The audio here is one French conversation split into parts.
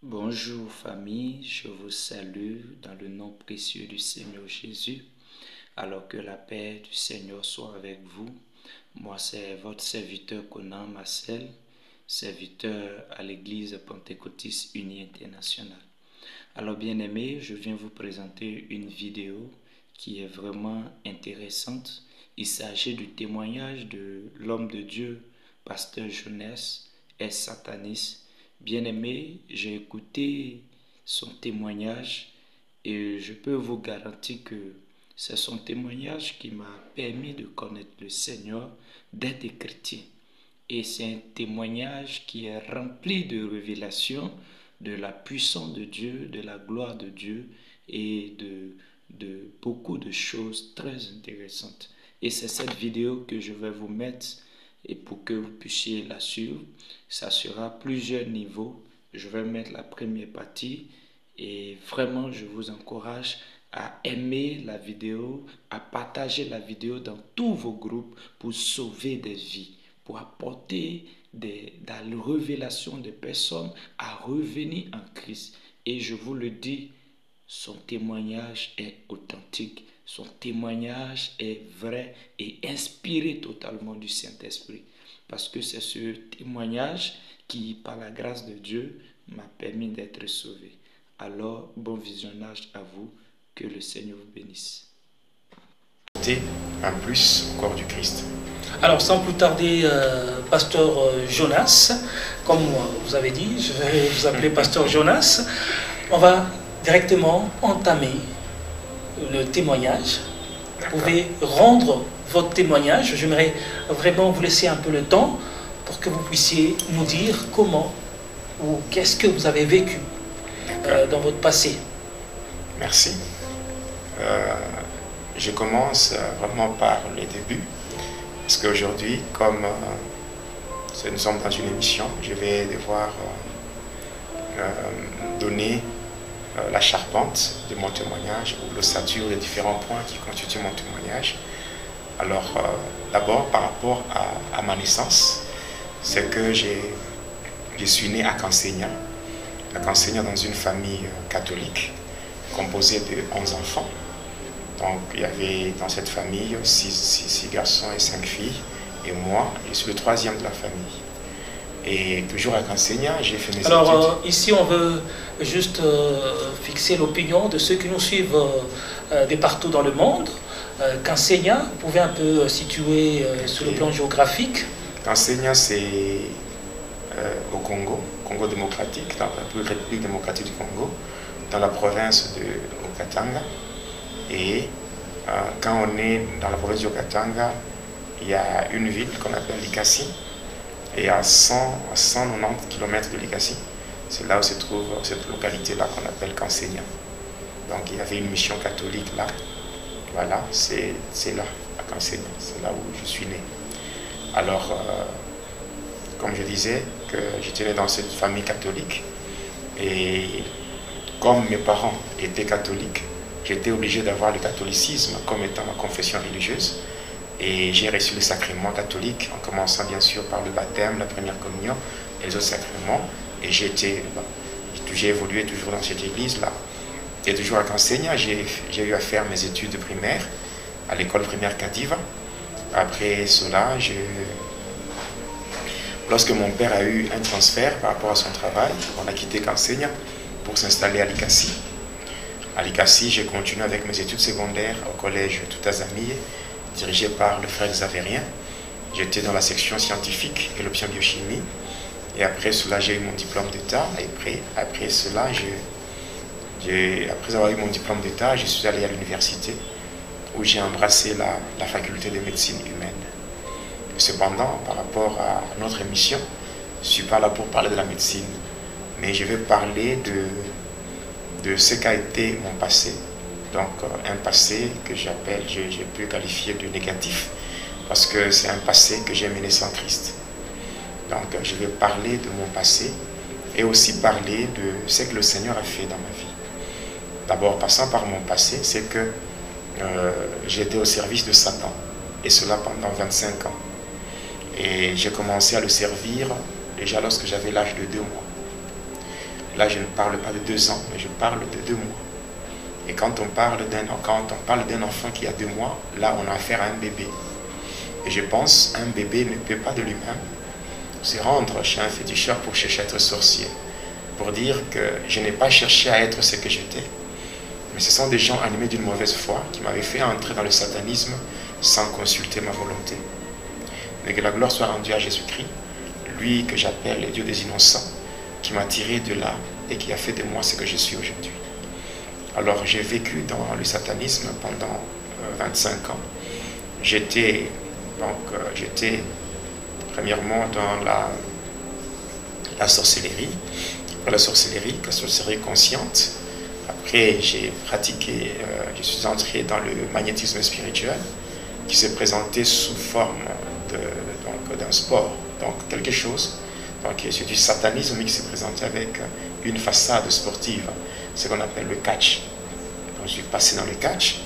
Bonjour famille, je vous salue dans le nom précieux du Seigneur Jésus. Alors que la paix du Seigneur soit avec vous. Moi c'est votre serviteur Conan Marcel, serviteur à l'église pentecôtiste unie internationale. Alors bien aimé, je viens vous présenter une vidéo qui est vraiment intéressante. Il s'agit du témoignage de l'homme de Dieu, pasteur Jonas S. Satanis. Bien aimé, j'ai écouté son témoignage et je peux vous garantir que c'est son témoignage qui m'a permis de connaître le Seigneur, d'être chrétien. Et c'est un témoignage qui est rempli de révélations, de la puissance de Dieu, de la gloire de Dieu et de beaucoup de choses très intéressantes. Et c'est cette vidéo que je vais vous mettre et pour que vous puissiez la suivre. Ça sera plusieurs niveaux. Je vais mettre la première partie et vraiment je vous encourage à aimer la vidéo, à partager la vidéo dans tous vos groupes pour sauver des vies, pour apporter la révélation des personnes à revenir en Christ. Et je vous le dis, son témoignage est authentique, son témoignage est vrai et inspiré totalement du Saint-Esprit. Parce que c'est ce témoignage qui, par la grâce de Dieu, m'a permis d'être sauvé. Alors, bon visionnage à vous, que le Seigneur vous bénisse. Un plus au corps du Christ. Alors, sans plus tarder, pasteur Jonas, comme vous avez dit, je vais vous appeler pasteur Jonas. On va directement entamer le témoignage. Vous pouvez rendre votre témoignage. J'aimerais vraiment vous laisser un peu le temps pour que vous puissiez nous dire comment ou qu'est-ce que vous avez vécu dans votre passé. Merci. Je commence vraiment par les débuts, parce qu'aujourd'hui, comme nous sommes dans une émission, je vais devoir donner la charpente de mon témoignage, ou l'ossature des différents points qui constituent mon témoignage. Alors, d'abord, par rapport à ma naissance, c'est que je suis né à Cansegna dans une famille catholique, composée de 11 enfants. Donc, il y avait dans cette famille 6 garçons et 5 filles. Et moi, je suis le troisième de la famille. Et toujours à Cansegna, j'ai fait mes études. Alors, ici, on veut juste fixer l'opinion de ceux qui nous suivent de partout dans le monde. Cansegna, vous pouvez un peu situer sur le plan géographique. Cansegna, c'est au Congo démocratique, dans la République démocratique du Congo, dans la province de Okatanga. Et quand on est dans la province du Okatanga, il y a une ville qu'on appelle Likasi, et à 190 km de Likasi, c'est là où se trouve cette localité-là qu'on appelle Cansegna. Donc il y avait une mission catholique là. Voilà, c'est là, à Cansegna, c'est là où je suis né. Alors, comme je disais, que j'étais né dans cette famille catholique, et comme mes parents étaient catholiques, j'étais obligé d'avoir le catholicisme comme étant ma confession religieuse. Et j'ai reçu le sacrement catholique, en commençant bien sûr par le baptême, la première communion et les autres sacrements. Et j'ai évolué toujours dans cette église-là. Et toujours à Cansegna, j'ai eu à faire mes études primaires à l'école primaire Kadiva. Après cela, lorsque mon père a eu un transfert par rapport à son travail, on a quitté Cansegna pour s'installer à Likasi. À Likasi, j'ai continué avec mes études secondaires au collège Toutazamie, dirigé par le frère Xavérien. J'étais dans la section scientifique et l'option biochimie. Et après cela, j'ai eu mon diplôme d'État. Et après cela, après avoir eu mon diplôme d'État, je suis allé à l'université où j'ai embrassé la faculté de médecine humaine. Cependant, par rapport à notre émission, je ne suis pas là pour parler de la médecine, mais je vais parler de ce qu'a été mon passé. Donc un passé que j'ai pu qualifier de négatif, parce que c'est un passé que j'ai mené sans Christ. Donc je vais parler de mon passé et aussi parler de ce que le Seigneur a fait dans ma vie. D'abord, passant par mon passé, c'est que j'étais au service de Satan, et cela pendant 25 ans. Et j'ai commencé à le servir déjà lorsque j'avais l'âge de 2 mois. Là, je ne parle pas de 2 ans, mais je parle de 2 mois. Et quand on parle d'un enfant qui a 2 mois, là, on a affaire à un bébé. Et je pense, un bébé ne peut pas de lui-même se rendre chez un féticheur pour chercher à être sorcier. Pour dire que je n'ai pas cherché à être ce que j'étais. Mais ce sont des gens animés d'une mauvaise foi qui m'avaient fait entrer dans le satanisme sans consulter ma volonté. Mais que la gloire soit rendue à Jésus-Christ, lui que j'appelle le Dieu des innocents, qui m'a tiré de là et qui a fait de moi ce que je suis aujourd'hui. Alors j'ai vécu dans le satanisme pendant 25 ans. J'étais premièrement dans la sorcellerie, la sorcellerie consciente. Après j'ai pratiqué, je suis entré dans le magnétisme spirituel qui s'est présenté sous forme d'un sport, donc quelque chose. Donc c'est du satanisme mais qui s'est présenté avec une façade sportive, ce qu'on appelle le catch. Donc je suis passé dans le catch.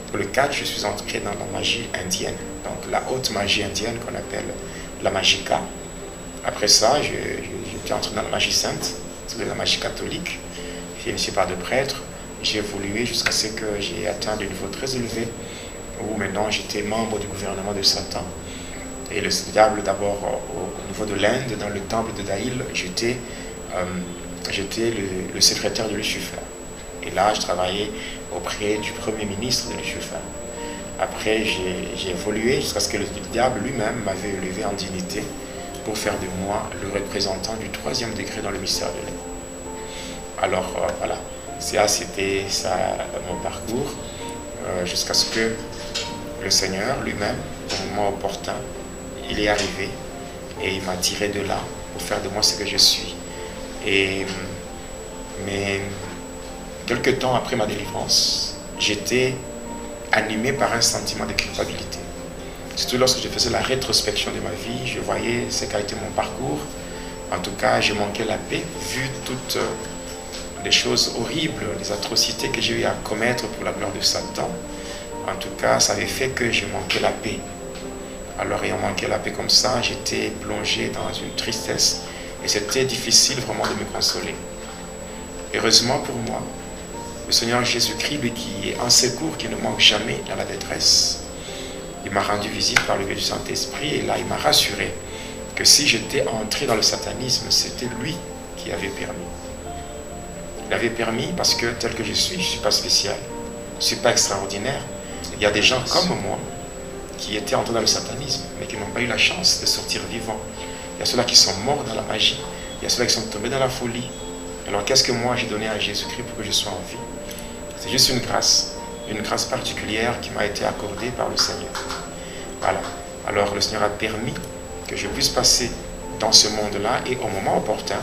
Pour le catch, je suis entré dans la magie indienne, donc la haute magie indienne qu'on appelle la magika. Après ça, j'étais entré dans la magie sainte, c'est la magie catholique. J'ai initié par de prêtres. J'ai évolué jusqu'à ce que j'ai atteint des niveaux très élevés, où maintenant j'étais membre du gouvernement de Satan. Et le diable, d'abord au niveau de l'Inde, dans le temple de Daïl, j'étais le secrétaire de Lucifer. Et là, je travaillais auprès du premier ministre de Lucifer. Après, j'ai évolué jusqu'à ce que le diable lui-même m'avait élevé en dignité pour faire de moi le représentant du 3e degré dans le mystère de l'air. Alors, voilà, c'était ça mon parcours, jusqu'à ce que le Seigneur lui-même, au moment opportun, il est arrivé et il m'a tiré de là pour faire de moi ce que je suis. Mais quelque temps après ma délivrance, j'étais animé par un sentiment de culpabilité. Surtout lorsque je faisais la rétrospection de ma vie, je voyais ce qu'a été mon parcours. En tout cas, je manquais la paix, vu toutes les choses horribles, les atrocités que j'ai eu à commettre pour la gloire de Satan. En tout cas, ça avait fait que je manquais la paix. Alors, ayant manqué la paix comme ça, j'étais plongé dans une tristesse et c'était difficile vraiment de me consoler. Heureusement pour moi, le Seigneur Jésus-Christ, lui qui est en secours, qui ne manque jamais dans la détresse, il m'a rendu visite par le biais du Saint-Esprit et là, il m'a rassuré que si j'étais entré dans le satanisme, c'était lui qui avait permis. Il avait permis parce que tel que je ne suis pas spécial, je ne suis pas extraordinaire. Il y a des gens comme moi qui étaient entrés dans le satanisme, mais qui n'ont pas eu la chance de sortir vivants. Il y a ceux-là qui sont morts dans la magie, il y a ceux-là qui sont tombés dans la folie. Alors qu'est-ce que moi j'ai donné à Jésus-Christ pour que je sois en vie? C'est juste une grâce particulière qui m'a été accordée par le Seigneur. Voilà. Alors le Seigneur a permis que je puisse passer dans ce monde-là et au moment opportun,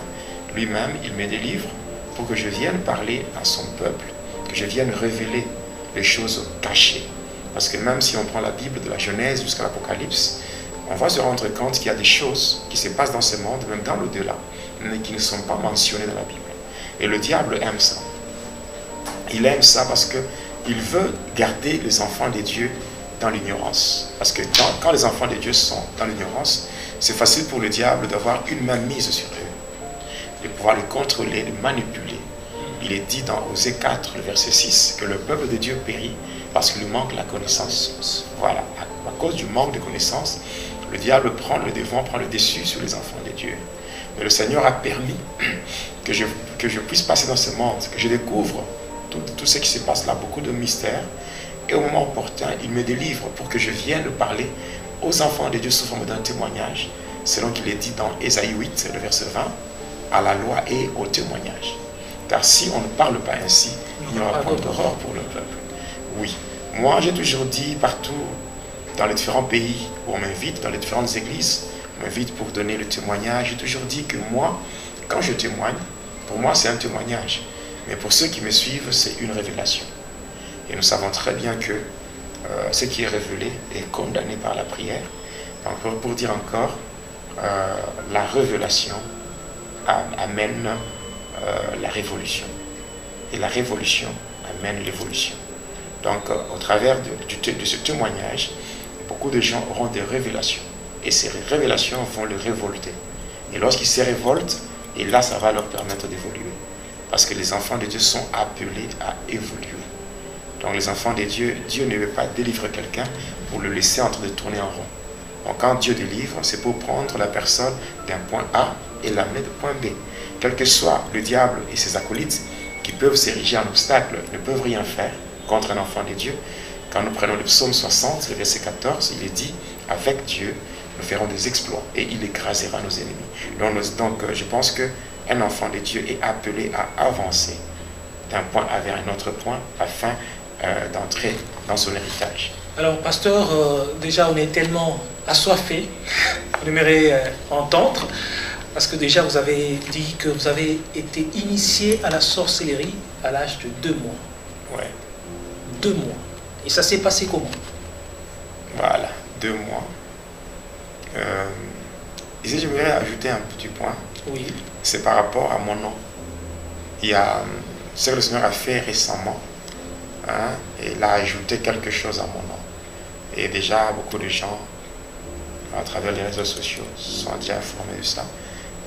lui-même, il me délivre pour que je vienne parler à son peuple, que je vienne révéler les choses cachées. Parce que même si on prend la Bible de la Genèse jusqu'à l'Apocalypse, on va se rendre compte qu'il y a des choses qui se passent dans ce monde, même dans l'au-delà, mais qui ne sont pas mentionnées dans la Bible. Et le diable aime ça. Il aime ça parce qu'il veut garder les enfants de Dieu dans l'ignorance. Parce que quand les enfants de Dieu sont dans l'ignorance, c'est facile pour le diable d'avoir une main mise sur eux, de pouvoir les contrôler, les manipuler. Il est dit dans Osée 4, le verset 6, que le peuple de Dieu périt parce qu'il lui manque la connaissance. Voilà, à cause du manque de connaissance, le diable prend le devant, prend le dessus sur les enfants de Dieu. Mais le Seigneur a permis que je puisse passer dans ce monde, que je découvre tout ce qui se passe là, beaucoup de mystères. Et au moment opportun, il me délivre pour que je vienne parler aux enfants de Dieu sous forme d'un témoignage, selon qu'il est dit dans Ésaïe 8, le verset 20, à la loi et au témoignage. Car si on ne parle pas ainsi, il n'y aura point d'horreur pour le peuple. Oui, moi j'ai toujours dit partout, dans les différents pays où on m'invite, dans les différentes églises, on m'invite pour donner le témoignage. J'ai toujours dit que moi, quand je témoigne, pour moi c'est un témoignage. Mais pour ceux qui me suivent, c'est une révélation. Et nous savons très bien que ce qui est révélé est condamné par la prière. Donc, pour dire encore, la révélation amène la révolution. Et la révolution amène l'évolution. Donc, au travers de ce témoignage, beaucoup de gens auront des révélations. Et ces révélations vont les révolter. Et lorsqu'ils se révoltent, et là, ça va leur permettre d'évoluer. Parce que les enfants de Dieu sont appelés à évoluer. Donc les enfants de Dieu, Dieu ne veut pas délivrer quelqu'un pour le laisser en train de tourner en rond. Donc quand Dieu délivre, c'est pour prendre la personne d'un point A et l'amener de point B. Quel que soit le diable et ses acolytes qui peuvent s'ériger en obstacle, ne peuvent rien faire contre un enfant de Dieu. Quand nous prenons le psaume 60, le verset 14, il est dit, avec Dieu, nous ferons des exploits et il écrasera nos ennemis. Donc je pense qu'un enfant de Dieu est appelé à avancer d'un point A vers un autre point afin d'entrer dans son héritage. Alors, pasteur, déjà, on est tellement assoiffé, on aimerait entendre, parce que déjà, vous avez dit que vous avez été initié à la sorcellerie à l'âge de 2 mois. Ouais. 2 mois. Et ça s'est passé comment? Voilà, 2 mois. Ici, je voudrais ajouter un petit point. Oui. C'est par rapport à mon nom. Il y a ce que le Seigneur a fait récemment. Et il a ajouté quelque chose à mon nom. Et déjà, beaucoup de gens, à travers les réseaux sociaux, sont déjà informés de ça.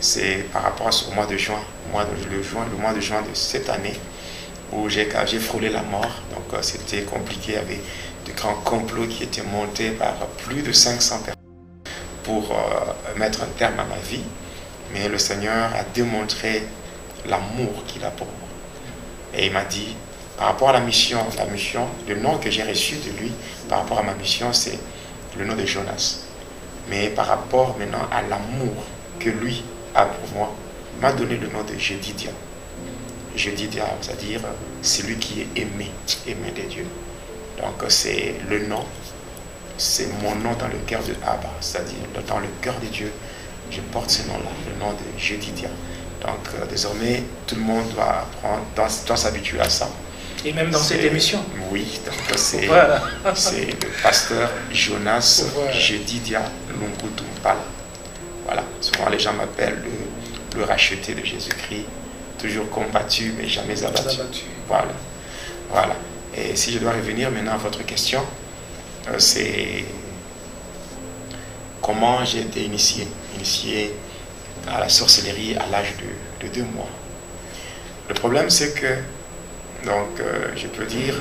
C'est par rapport à ce mois de juin, le mois de juin de cette année, où j'ai frôlé la mort. Donc c'était compliqué, il y avait de grands complots qui étaient montés par plus de 500 personnes pour mettre un terme à ma vie. Mais le Seigneur a démontré l'amour qu'il a pour moi. Et il m'a dit, par rapport à la mission, le nom que j'ai reçu de lui, par rapport à ma mission, c'est le nom de Jonas. Mais par rapport maintenant à l'amour que lui a pour moi, il m'a donné le nom de Jedidia. Jedidia, c'est-à-dire celui qui est aimé de Dieu. Donc c'est le nom, c'est mon nom dans le cœur de Abba, c'est-à-dire dans le cœur de Dieu, je porte ce nom-là, le nom de Jedidia. Donc désormais, tout le monde doit s'habituer à ça. Et même dans cette émission. Oui, donc c'est voilà. C'est le pasteur Jonas Jedidia Lungutumpala. Voilà, souvent les gens m'appellent le racheté de Jésus-Christ, toujours combattu mais jamais abattu. Voilà. Et si je dois revenir maintenant à votre question, c'est comment j'ai été initié à la sorcellerie à l'âge de 2 mois. Le problème c'est que je peux dire,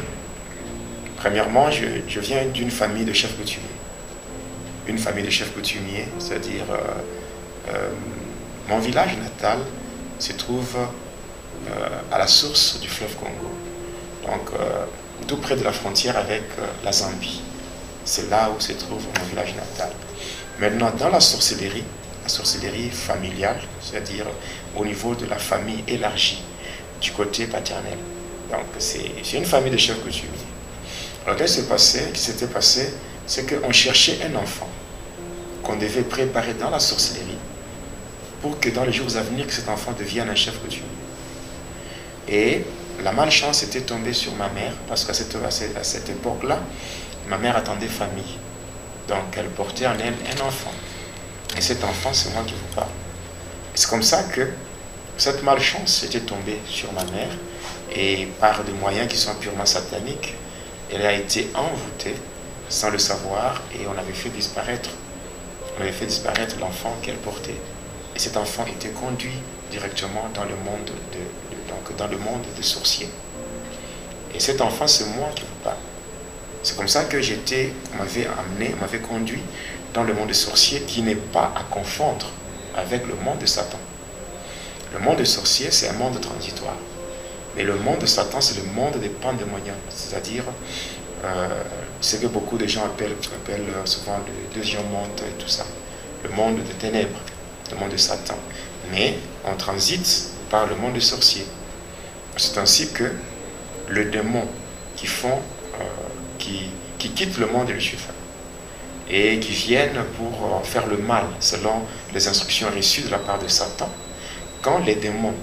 premièrement, je viens d'une famille de chefs coutumiers. Une famille de chefs coutumiers, c'est-à-dire mon village natal se trouve à la source du fleuve Congo. Donc, tout près de la frontière avec la Zambie. C'est là où se trouve mon village natal. Maintenant, dans la sorcellerie familiale, c'est-à-dire au niveau de la famille élargie, du côté paternel. Donc, c'est une famille de chefs coutumiers. Alors, ce qui s'était passé, c'est qu'on cherchait un enfant qu'on devait préparer dans la sorcellerie pour que dans les jours à venir, que cet enfant devienne un chef coutumier. Et la malchance était tombée sur ma mère, parce qu'à cette époque-là, ma mère attendait famille. Donc, elle portait en elle un enfant. Et cet enfant, c'est moi qui vous parle. C'est comme ça que cette malchance était tombée sur ma mère. Et par des moyens qui sont purement sataniques, elle a été envoûtée sans le savoir et on avait fait disparaître l'enfant qu'elle portait. Et cet enfant était conduit directement dans le monde des sorciers. Et cet enfant, c'est moi qui vous parle. C'est comme ça que on m'avait conduit dans le monde des sorciers qui n'est pas à confondre avec le monde de Satan. Le monde des sorciers, c'est un monde transitoire. Mais le monde de Satan, c'est le monde des pandémoniums, c'est-à-dire ce que beaucoup de gens appellent souvent le deuxième monde et tout ça. Le monde des ténèbres, le monde de Satan. Mais on transite par le monde des sorciers. C'est ainsi que les démons qui quittent le monde de Lucifer et qui viennent pour faire le mal selon les instructions reçues de la part de Satan, quand les démons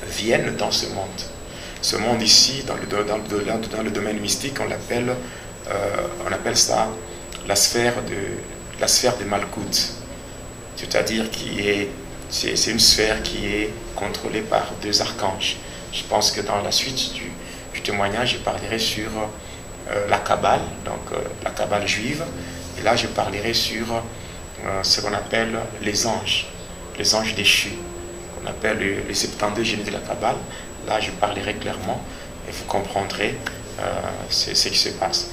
viennent dans ce monde ici, dans le domaine mystique, on appelle ça la sphère de Malkout, c'est-à-dire c'est une sphère qui est contrôlée par 2 archanges. Je pense que dans la suite du témoignage, je parlerai sur la Kabbale, donc la Kabbale juive, et là je parlerai sur ce qu'on appelle les anges déchus, qu'on appelle les 72 génies de la Kabbale. Là, je parlerai clairement et vous comprendrez ce qui se passe.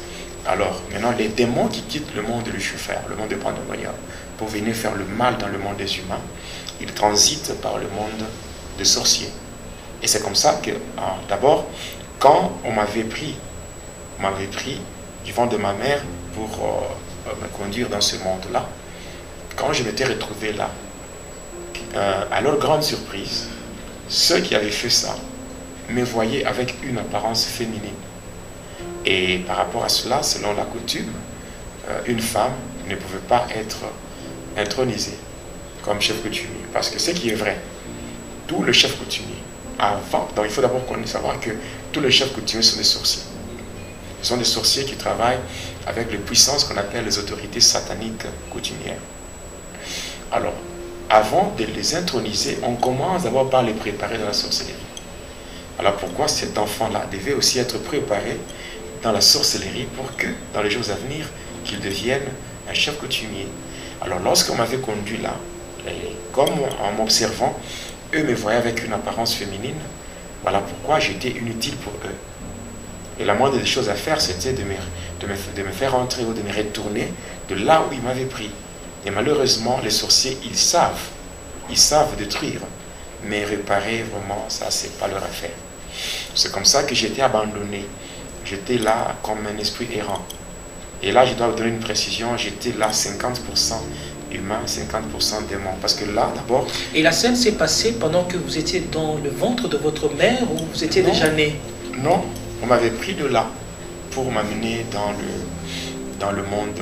Alors, maintenant, les démons qui quittent le monde de Lucifer, le monde de Pandemonium, pour venir faire le mal dans le monde des humains, ils transitent par le monde des sorciers. Et c'est comme ça que, d'abord, quand on m'avait pris du ventre de ma mère pour me conduire dans ce monde-là, quand je m'étais retrouvé là, à leur grande surprise, ceux qui avaient fait ça me voyaient avec une apparence féminine. Et par rapport à cela, selon la coutume, une femme ne pouvait pas être intronisée comme chef coutumier. Parce que ce qui est vrai, tous les chefs coutumiers, avant, donc il faut d'abord savoir que tous les chefs coutumiers sont des sorciers. Ce sont des sorciers qui travaillent avec les puissances qu'on appelle les autorités sataniques coutumières. Alors, avant de les introniser, on commence d'abord par les préparer dans la sorcellerie. Alors pourquoi cet enfant-là devait aussi être préparé dans la sorcellerie pour que, dans les jours à venir, qu'il devienne un chef coutumier. Alors lorsqu'on m'avait conduit là, comme en m'observant, eux me voyaient avec une apparence féminine, voilà pourquoi j'étais inutile pour eux. Et la moindre des choses à faire, c'était de me faire entrer ou de me retourner de là où ils m'avaient pris. Et malheureusement, les sorciers, ils savent détruire, mais réparer, vraiment, ça, c'est pas leur affaire. C'est comme ça que j'étais abandonné. J'étais là comme un esprit errant. Et là, je dois vous donner une précision, j'étais là 50% humain, 50% démon. Parce que là, d'abord... Et la scène s'est passée pendant que vous étiez dans le ventre de votre mère ou vous étiez déjà né? Non, on m'avait pris de là pour m'amener dans le monde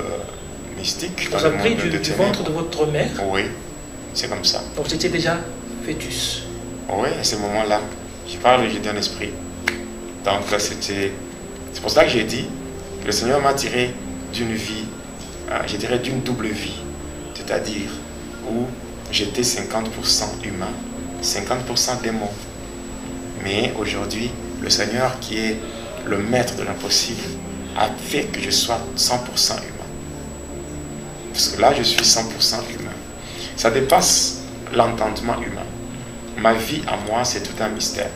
mystique. Vous avez pris du ventre de votre mère? Oui, c'est comme ça. Donc vous étiez déjà fœtus? Oui, à ce moment-là, je parle, j'étais un esprit. Donc c'est pour ça que j'ai dit que le Seigneur m'a tiré d'une vie, je dirais d'une double vie, c'est-à-dire où j'étais 50% humain, 50% démon. Mais aujourd'hui, le Seigneur qui est le maître de l'impossible a fait que je sois 100% humain. Parce que là, je suis 100% humain. Ça dépasse l'entendement humain. Ma vie à moi, c'est tout un mystère.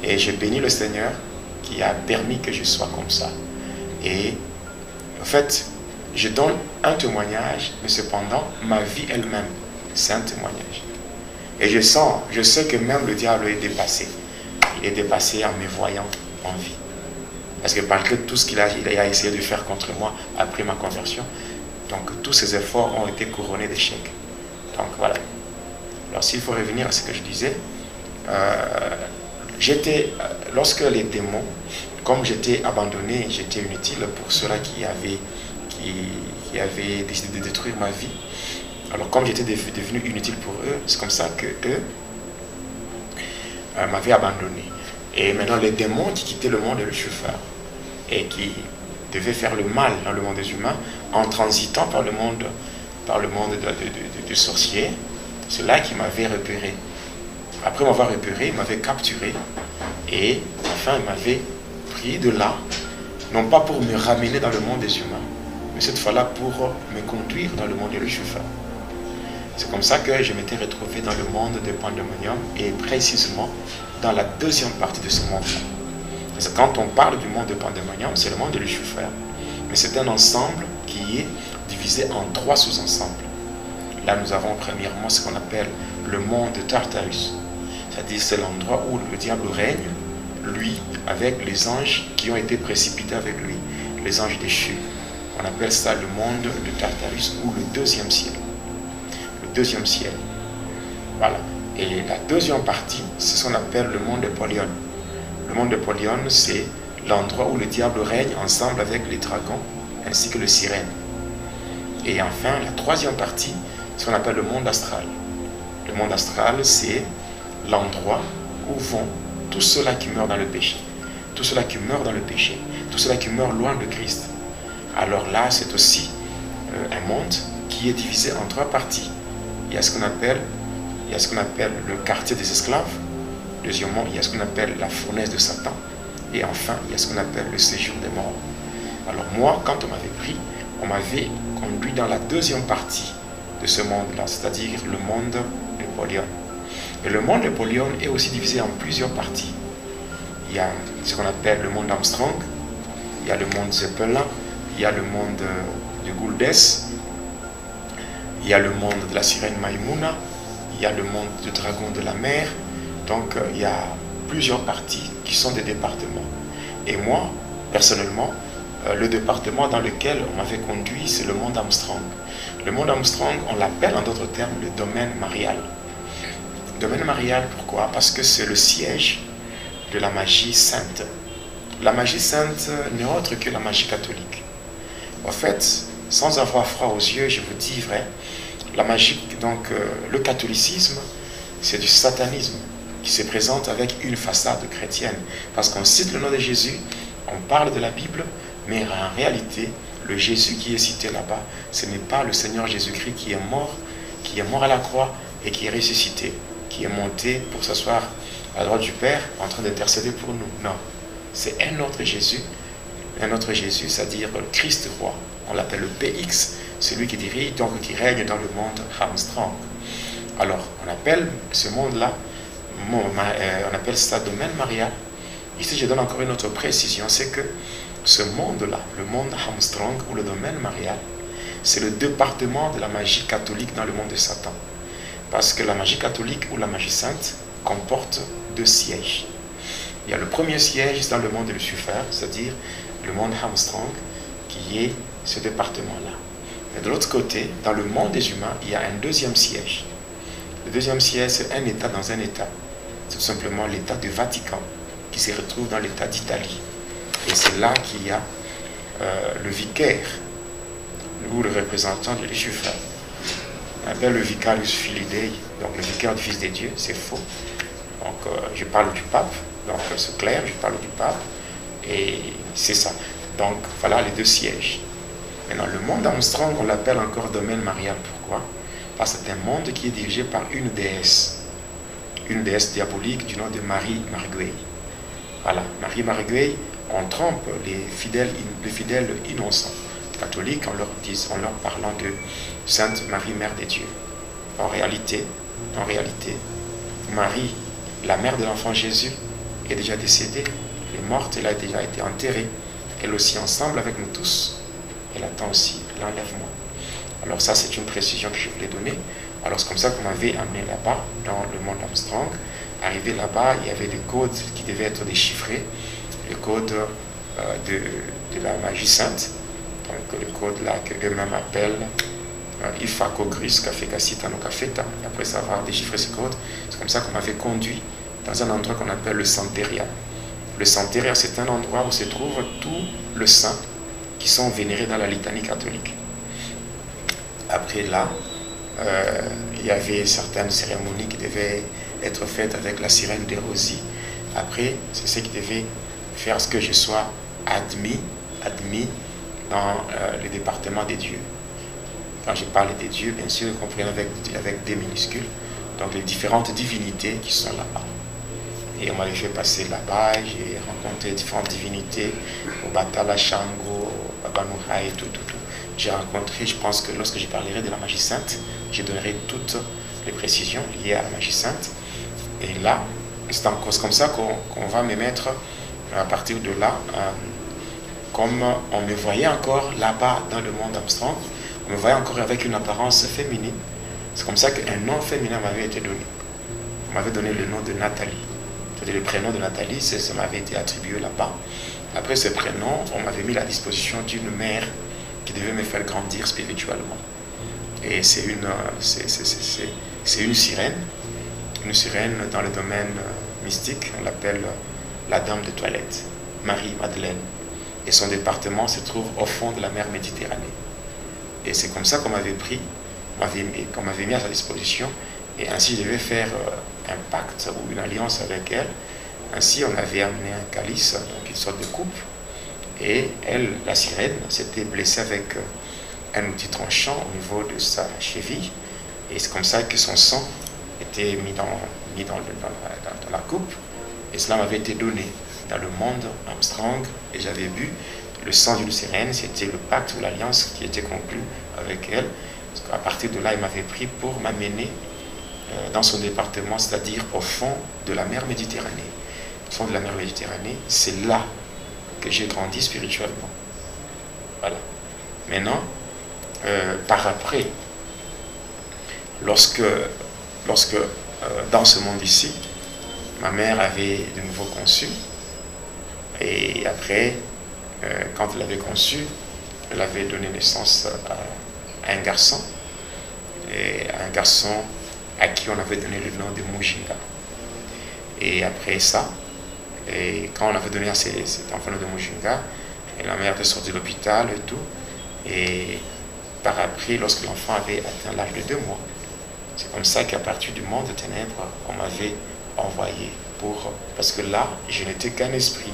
Et je bénis le Seigneur qui a permis que je sois comme ça. Et en fait, je donne un témoignage, mais cependant, ma vie elle-même, c'est un témoignage. Et je sais que même le diable est dépassé. Il est dépassé en me voyant en vie. Parce que malgré tout ce qu'il a essayé de faire contre moi après ma conversion, donc tous ces efforts ont été couronnés d'échecs. Donc voilà. Alors s'il faut revenir à ce que je disais, lorsque les démons, comme j'étais abandonné, j'étais inutile pour ceux-là qui avaient décidé de détruire ma vie. Alors comme j'étais devenu inutile pour eux, c'est comme ça que eux m'avaient abandonné. Et maintenant les démons qui quittaient le monde de Lucifer et qui devaient faire le mal dans le monde des humains en transitant par le monde du sorcier, c'est là qu'ils m'avaient repéré. Après m'avoir repéré, ils m'avaient capturé et enfin ils m'avaient pris de là, non pas pour me ramener dans le monde des humains, mais cette fois-là pour me conduire dans le monde de Lucifer. C'est comme ça que je m'étais retrouvé dans le monde de Pandemonium et précisément dans la deuxième partie de ce monde-là. Parce que quand on parle du monde de Pandemonium, c'est le monde de Lucifer. Mais c'est un ensemble qui est divisé en 3 sous-ensembles. Là, nous avons premièrement ce qu'on appelle le monde de Tartarus. C'est-à-dire c'est l'endroit où le diable règne, lui, avec les anges qui ont été précipités avec lui, les anges déchus. On appelle ça le monde de Tartarus ou le deuxième ciel. Le deuxième ciel. Voilà. Et la deuxième partie, c'est ce qu'on appelle le monde de Polion. Le monde de Polion, c'est l'endroit où le diable règne ensemble avec les dragons ainsi que les sirènes. Et enfin, la troisième partie, c'est ce qu'on appelle le monde astral. Le monde astral, c'est l'endroit où vont tous ceux-là qui meurent dans le péché, tous ceux-là qui meurent dans le péché, tous ceux-là qui meurent loin de Christ. Alors là, c'est aussi un monde qui est divisé en 3 parties. Il y a ce qu'on appelle le quartier des esclaves. Deuxièmement, il y a ce qu'on appelle la fournaise de Satan. Et enfin, il y a ce qu'on appelle le séjour des morts. Alors moi, quand on m'avait pris, on m'avait conduit dans la deuxième partie de ce monde-là, c'est-à-dire le monde de Polion. Et le monde de Paul Young est aussi divisé en plusieurs parties. Il y a ce qu'on appelle le monde Armstrong, il y a le monde Zeppelin, il y a le monde de Gouldes, il y a le monde de la sirène Maïmouna, il y a le monde du dragon de la mer. Donc il y a plusieurs parties qui sont des départements. Et moi, personnellement, le département dans lequel on m'avait conduit, c'est le monde Armstrong. Le monde Armstrong, on l'appelle en d'autres termes le domaine marial. Domaine marial, pourquoi? Parce que c'est le siège de la magie sainte. La magie sainte n'est autre que la magie catholique. En fait, sans avoir froid aux yeux, je vous dis vrai, la magie, donc le catholicisme, c'est du satanisme qui se présente avec une façade chrétienne. Parce qu'on cite le nom de Jésus, on parle de la Bible, mais en réalité, le Jésus qui est cité là-bas, ce n'est pas le Seigneur Jésus-Christ qui est mort à la croix et qui est ressuscité, qui est monté pour s'asseoir à la droite du Père en train d'intercéder pour nous. Non, c'est un autre Jésus, c'est-à-dire le Christ roi. On l'appelle le PX, celui qui dirige, donc qui règne dans le monde Armstrong. Alors, on appelle ce monde-là, on appelle ça domaine marial. Ici, je donne encore une autre précision, c'est que ce monde-là, le monde Armstrong ou le domaine marial, c'est le département de la magie catholique dans le monde de Satan. Parce que la magie catholique ou la magie sainte comporte deux sièges. Il y a le premier siège dans le monde de Lucifer, c'est-à-dire le monde Armstrong, qui est ce département-là. Mais de l'autre côté, dans le monde des humains, il y a un deuxième siège. Le deuxième siège, c'est un État dans un État. C'est tout simplement l'État du Vatican, qui se retrouve dans l'État d'Italie. Et c'est là qu'il y a le vicaire, ou le représentant de Lucifer. On appelle le vicarius filii Dei, donc le vicaire du Fils des dieux, c'est faux. Donc je parle du pape, donc c'est clair, je parle du pape, et c'est ça. Donc voilà les deux sièges. Maintenant, le monde Armstrong, on l'appelle encore domaine marial. Pourquoi? Parce que c'est un monde qui est dirigé par une déesse diabolique du nom de Marie Marguerite. Voilà, Marie Marguerite, on trompe les fidèles innocents catholiques en leur parlant de Sainte Marie, Mère des Dieux. En réalité, Marie, la mère de l'enfant Jésus, est déjà décédée, elle est morte, elle a déjà été enterrée, elle aussi ensemble avec nous tous, elle attend aussi l'enlèvement. Alors ça, c'est une précision que je voulais donner. Alors c'est comme ça qu'on m'avait amené là-bas, dans le monde Armstrong. Arrivé là-bas, il y avait des codes qui devaient être déchiffrés, les codes de la magie sainte, donc le code là que eux-mêmes appellent Ifako Gris Kafekasita no Kafeta. Après avoir déchiffré ces codes, c'est comme ça qu'on m'avait conduit dans un endroit qu'on appelle le Santeria. Le Santeria, c'est un endroit où se trouvent tous les saints qui sont vénérés dans la litanie catholique. Après là, il y avait certaines cérémonies qui devaient être faites avec la sirène des Rosies. Après, c'est ce qui devait faire ce que je sois admis dans le département des dieux. Quand je parle des dieux, bien sûr, compris avec des minuscules, donc les différentes divinités qui sont là-bas. Et on m'avait fait passer là-bas, j'ai rencontré différentes divinités, au Batala, Shango, Babanouha et tout. J'ai rencontré, je pense que lorsque je parlerai de la magie sainte, je donnerai toutes les précisions liées à la magie sainte. Et là, c'est comme ça qu'on va me mettre à partir de là, comme on me voyait encore là-bas dans le monde Armstrong, on me voyait encore avec une apparence féminine. C'est comme ça qu'un nom féminin m'avait été donné. On m'avait donné le nom de Nathalie. C'est-à-dire le prénom de Nathalie, ça m'avait été attribué là-bas. Après ce prénom, on m'avait mis à la disposition d'une mère qui devait me faire grandir spirituellement. Et c'est une sirène dans le domaine mystique, on l'appelle la Dame de Toilette, Marie-Madeleine. Et son département se trouve au fond de la mer Méditerranée. Et c'est comme ça qu'on m'avait pris, qu'on m'avait mis à sa disposition, et ainsi je devais faire un pacte ou une alliance avec elle. Ainsi on avait amené un calice, donc une sorte de coupe, et elle, la sirène, s'était blessée avec un outil tranchant au niveau de sa cheville, et c'est comme ça que son sang était mis dans la coupe, et cela m'avait été donné dans le monde Armstrong, et j'avais bu le sang d'une sirène. C'était le pacte ou l'alliance qui était conclu avec elle. Parce qu'à partir de là, il m'avait pris pour m'amener dans son département, c'est-à-dire au fond de la mer Méditerranée. Au fond de la mer Méditerranée, c'est là que j'ai grandi spirituellement. Voilà. Maintenant, par après, lorsque dans ce monde ici, ma mère avait de nouveau conçu, et après, quand elle avait conçu, elle avait donné naissance à un garçon, à qui on avait donné le nom de Mujinga. Et après ça, et quand on avait donné à cet enfant de Mujinga, et la mère était sortie de l'hôpital et tout, et par après, lorsque l'enfant avait atteint l'âge de 2 mois, c'est comme ça qu'à partir du monde de ténèbres, on m'avait envoyé parce que là, je n'étais qu'un esprit.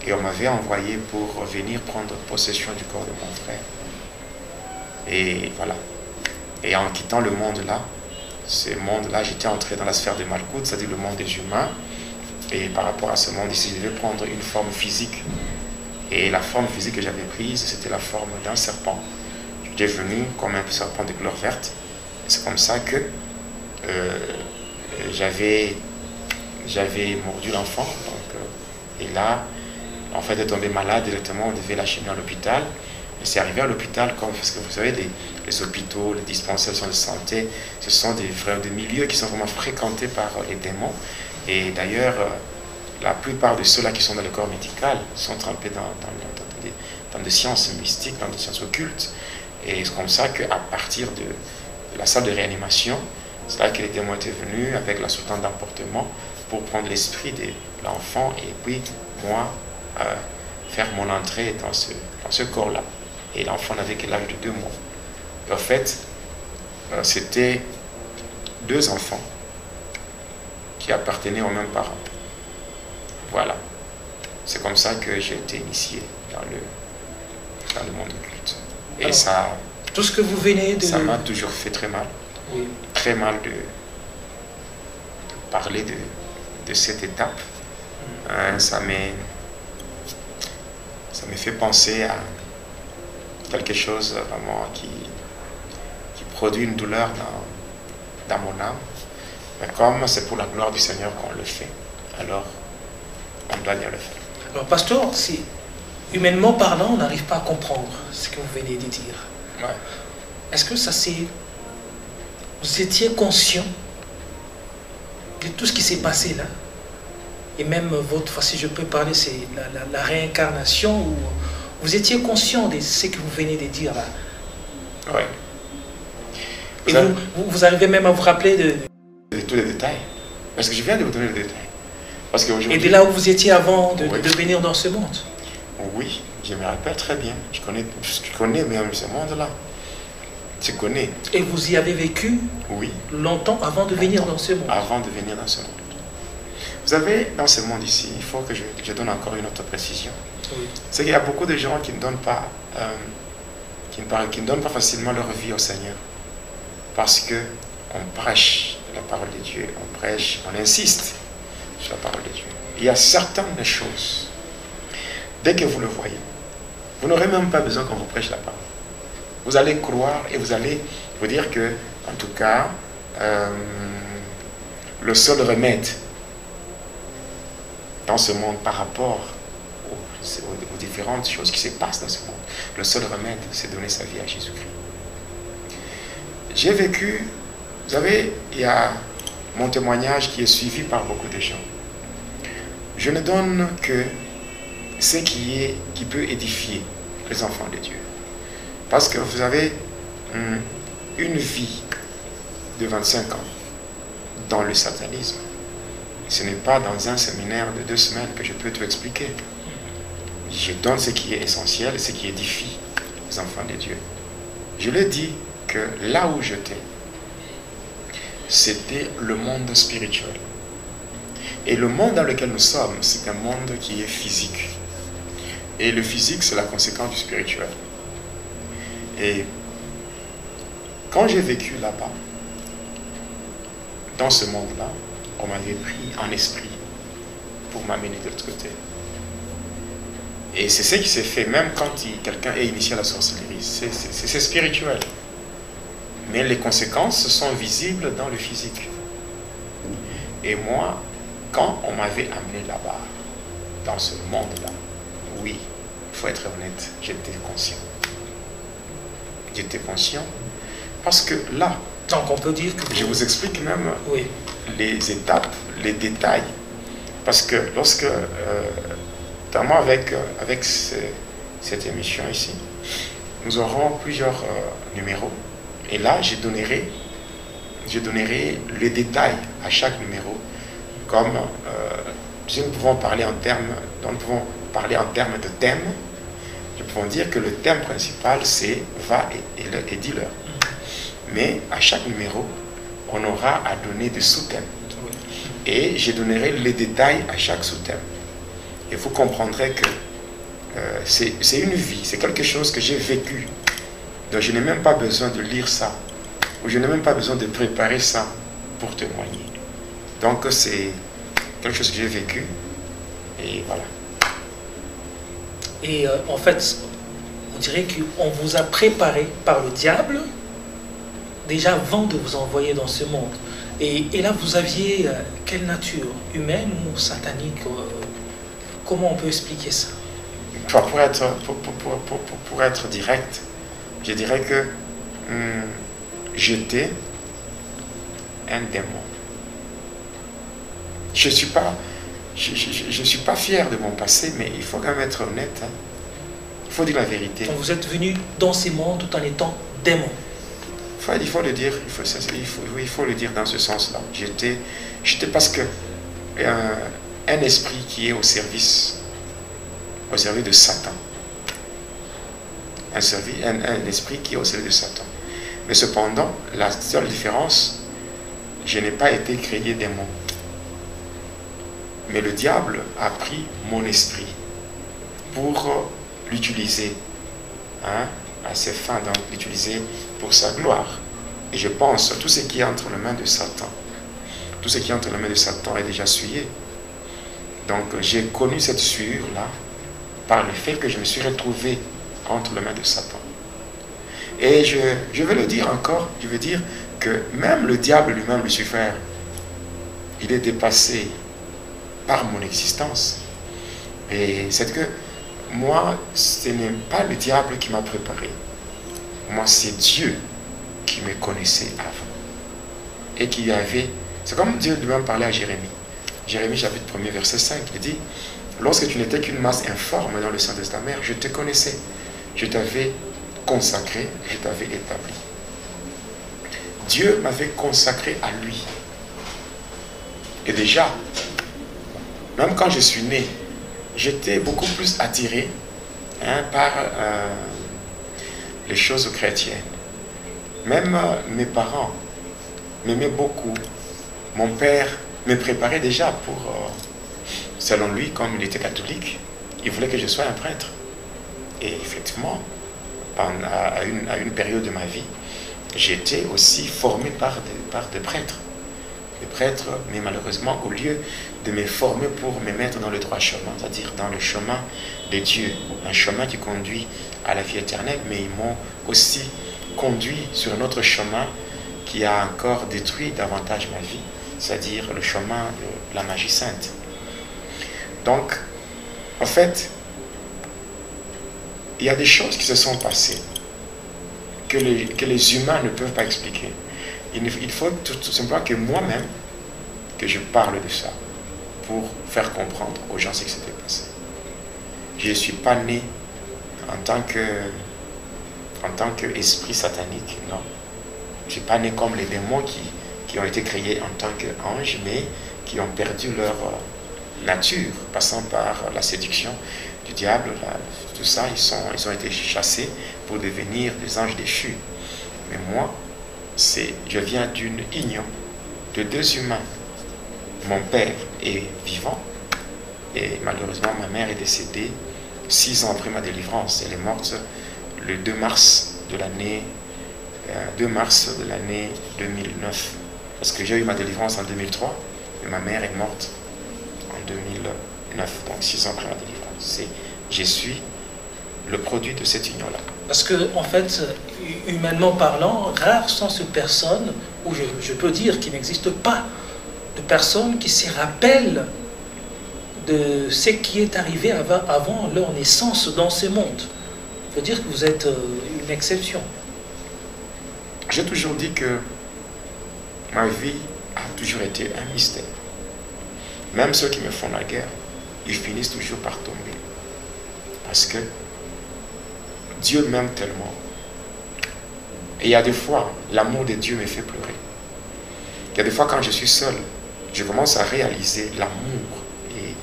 Et on m'avait envoyé pour venir prendre possession du corps de mon frère. Et voilà. Et en quittant le monde-là, ce monde-là, j'étais entré dans la sphère de Malkout, c'est-à-dire le monde des humains. Et par rapport à ce monde ici, je devais prendre une forme physique. Et la forme physique que j'avais prise, c'était la forme d'un serpent. J'étais venu comme un serpent de couleur verte. C'est comme ça que j'avais mordu l'enfant. Et là, l'enfant était tombé malade directement, on devait l'acheminer à l'hôpital. Et c'est arrivé à l'hôpital, parce que vous savez, les hôpitaux, les dispensaires de santé, ce sont des milieux qui sont vraiment fréquentés par les démons. Et d'ailleurs, la plupart de ceux-là qui sont dans le corps médical sont trempés dans des sciences mystiques, dans des sciences occultes. Et c'est comme ça qu'à partir de la salle de réanimation, c'est là que les démons étaient venus avec la sultane d'emportement pour prendre l'esprit de l'enfant et puis moi faire mon entrée dans ce corps-là. Et l'enfant n'avait que l'âge de 2 mois. Et en fait, c'était 2 enfants qui appartenaient aux mêmes parents. Voilà. C'est comme ça que j'ai été initié dans le monde occulte. Et alors, ça... Tout ce que vous venez de... Ça m'a toujours fait très mal. Oui. Très mal de parler de cette étape. Ça me fait penser à quelque chose vraiment qui produit une douleur dans mon âme. Mais comme c'est pour la gloire du Seigneur qu'on le fait, alors on doit bien le faire. Alors, pasteur, si humainement parlant, on n'arrive pas à comprendre ce que vous venez de dire. Ouais. Est-ce que ça c'est... Vous étiez conscient de tout ce qui s'est passé là? Et même votre, si je peux parler, c'est la réincarnation, où vous étiez conscient de ce que vous venez de dire là? Oui. Et vous arrivez même à vous rappeler de tous les détails. Parce que je viens de vous donner les détails. Parce et de là où vous étiez avant de venir dans ce monde? Oui, je me rappelle très bien. Je connais même ce monde-là. Je connais. Et vous y avez vécu? Oui. Longtemps avant de venir dans ce monde? Avant de venir dans ce monde. Vous savez, dans ce monde ici, il faut que je donne encore une autre précision. Oui. C'est qu'il y a beaucoup de gens qui ne donnent pas, qui ne donnent pas facilement leur vie au Seigneur. Parce que on prêche la parole de Dieu, on insiste sur la parole de Dieu. Il y a certaines choses, dès que vous le voyez, vous n'aurez même pas besoin qu'on vous prêche la parole. Vous allez croire et vous allez vous dire que, en tout cas, le seul remède dans ce monde par rapport aux différentes choses qui se passent dans ce monde, le seul remède, c'est donner sa vie à Jésus-Christ. J'ai vécu, vous savez, il y a mon témoignage qui est suivi par beaucoup de gens. Je ne donne que ce qui peut édifier les enfants de Dieu. Parce que vous avez une vie de 25 ans dans le satanisme. Ce n'est pas dans un séminaire de 2 semaines que je peux tout expliquer. Je donne ce qui est essentiel, ce qui édifie les enfants de Dieu. Je le dis que là où j'étais, c'était le monde spirituel. Et le monde dans lequel nous sommes, c'est un monde qui est physique. Et le physique, c'est la conséquence du spirituel. Et quand j'ai vécu là-bas, dans ce monde-là, on m'avait pris en esprit pour m'amener de l'autre côté. Et c'est ce qui s'est fait, même quand quelqu'un est initié à la sorcellerie, c'est spirituel. Mais les conséquences sont visibles dans le physique. Et moi, quand on m'avait amené là-bas, dans ce monde-là, oui, il faut être honnête, j'étais conscient. J'étais conscient parce que là, donc on peut dire que... Je vous explique même oui. les étapes, les détails. Parce que lorsque, notamment avec cette émission ici, nous aurons plusieurs numéros. Et là, je donnerai les détails à chaque numéro. Comme nous pouvons parler en termes de thème. Nous pouvons dire que le thème principal, c'est va et dis-leur. Mais à chaque numéro, on aura à donner des sous-thèmes. Et je donnerai les détails à chaque sous-thème. Et vous comprendrez que c'est une vie, c'est quelque chose que j'ai vécu. Donc je n'ai même pas besoin de lire ça. Ou je n'ai même pas besoin de préparer ça pour témoigner. Donc c'est quelque chose que j'ai vécu. Et voilà. Et en fait, on dirait qu'on vous a préparé par le diable déjà avant de vous envoyer dans ce monde. Et là, vous aviez quelle nature? Humaine ou satanique? Comment on peut expliquer ça? Pour être direct, je dirais que j'étais un démon. Je ne suis pas fier de mon passé, mais il faut quand même être honnête. Hein. Il faut dire la vérité. Donc vous êtes venu dans ces mondes tout en étant démon. Il faut le dire, il faut le dire dans ce sens-là. J'étais parce que un esprit qui est au service de Satan. Un esprit qui est au service de Satan. Mais cependant, la seule différence, je n'ai pas été créé démon. Mais le diable a pris mon esprit pour l'utiliser à ses fins, donc l'utiliser pour sa gloire. Et je pense, tout ce qui est entre les mains de Satan, tout ce qui est entre les mains de Satan est déjà souillé. Donc j'ai connu cette souillure-là par le fait que je me suis retrouvé entre les mains de Satan. Et je vais le dire encore, je veux dire que même le diable lui-même, Lucifer, il est dépassé par mon existence. Et c'est que moi, ce n'est pas le diable qui m'a préparé. Moi, c'est Dieu qui me connaissait avant. Et qui avait... C'est comme Dieu lui-même parlait à Jérémie. Jérémie chapitre 1er verset 5, il dit: lorsque tu n'étais qu'une masse informe dans le sein de ta mère, je te connaissais. Je t'avais consacré, je t'avais établi. Dieu m'avait consacré à lui. Et déjà, même quand je suis né, j'étais beaucoup plus attiré par les choses chrétiennes. Même mes parents m'aimaient beaucoup. Mon père me préparait déjà pour, selon lui, comme il était catholique, il voulait que je sois un prêtre. Et effectivement, à une période de ma vie, j'étais aussi formé par des prêtres. Des prêtres, mais malheureusement, au lieu de me former pour me mettre dans le droit chemin, c'est-à-dire dans le chemin de Dieu, un chemin qui conduit à la vie éternelle, mais ils m'ont aussi conduit sur un autre chemin qui a encore détruit davantage ma vie, c'est-à-dire le chemin de la magie sainte. Donc, en fait, il y a des choses qui se sont passées que les humains ne peuvent pas expliquer. Il faut tout simplement que moi-même, que je parle de ça, pour faire comprendre aux gens ce qui s'était passé. Je ne suis pas né en tant qu'esprit satanique, non. Je ne suis pas né comme les démons qui ont été créés en tant qu'anges, mais qui ont perdu leur nature, passant par la séduction du diable, tout ça, ils ont été chassés pour devenir des anges déchus. Mais moi, je viens d'une union de deux humains. Mon père est vivant et malheureusement ma mère est décédée 6 ans après ma délivrance. Elle est morte le 2 mars de l'année 2009. Parce que j'ai eu ma délivrance en 2003 et ma mère est morte en 2009, donc 6 ans après ma délivrance. Je suis le produit de cette union-là. Parce que, en fait, humainement parlant, rares sont ces personnes, ou je peux dire qu'il n'existe pas de personnes qui se rappellent de ce qui est arrivé avant leur naissance dans ce monde. Il faut dire que vous êtes une exception. J'ai toujours dit que ma vie a toujours été un mystère. Même ceux qui me font la guerre, ils finissent toujours par tomber. Parce que Dieu m'aime tellement. Et il y a des fois, l'amour de Dieu me fait pleurer. Il y a des fois, quand je suis seul, je commence à réaliser l'amour et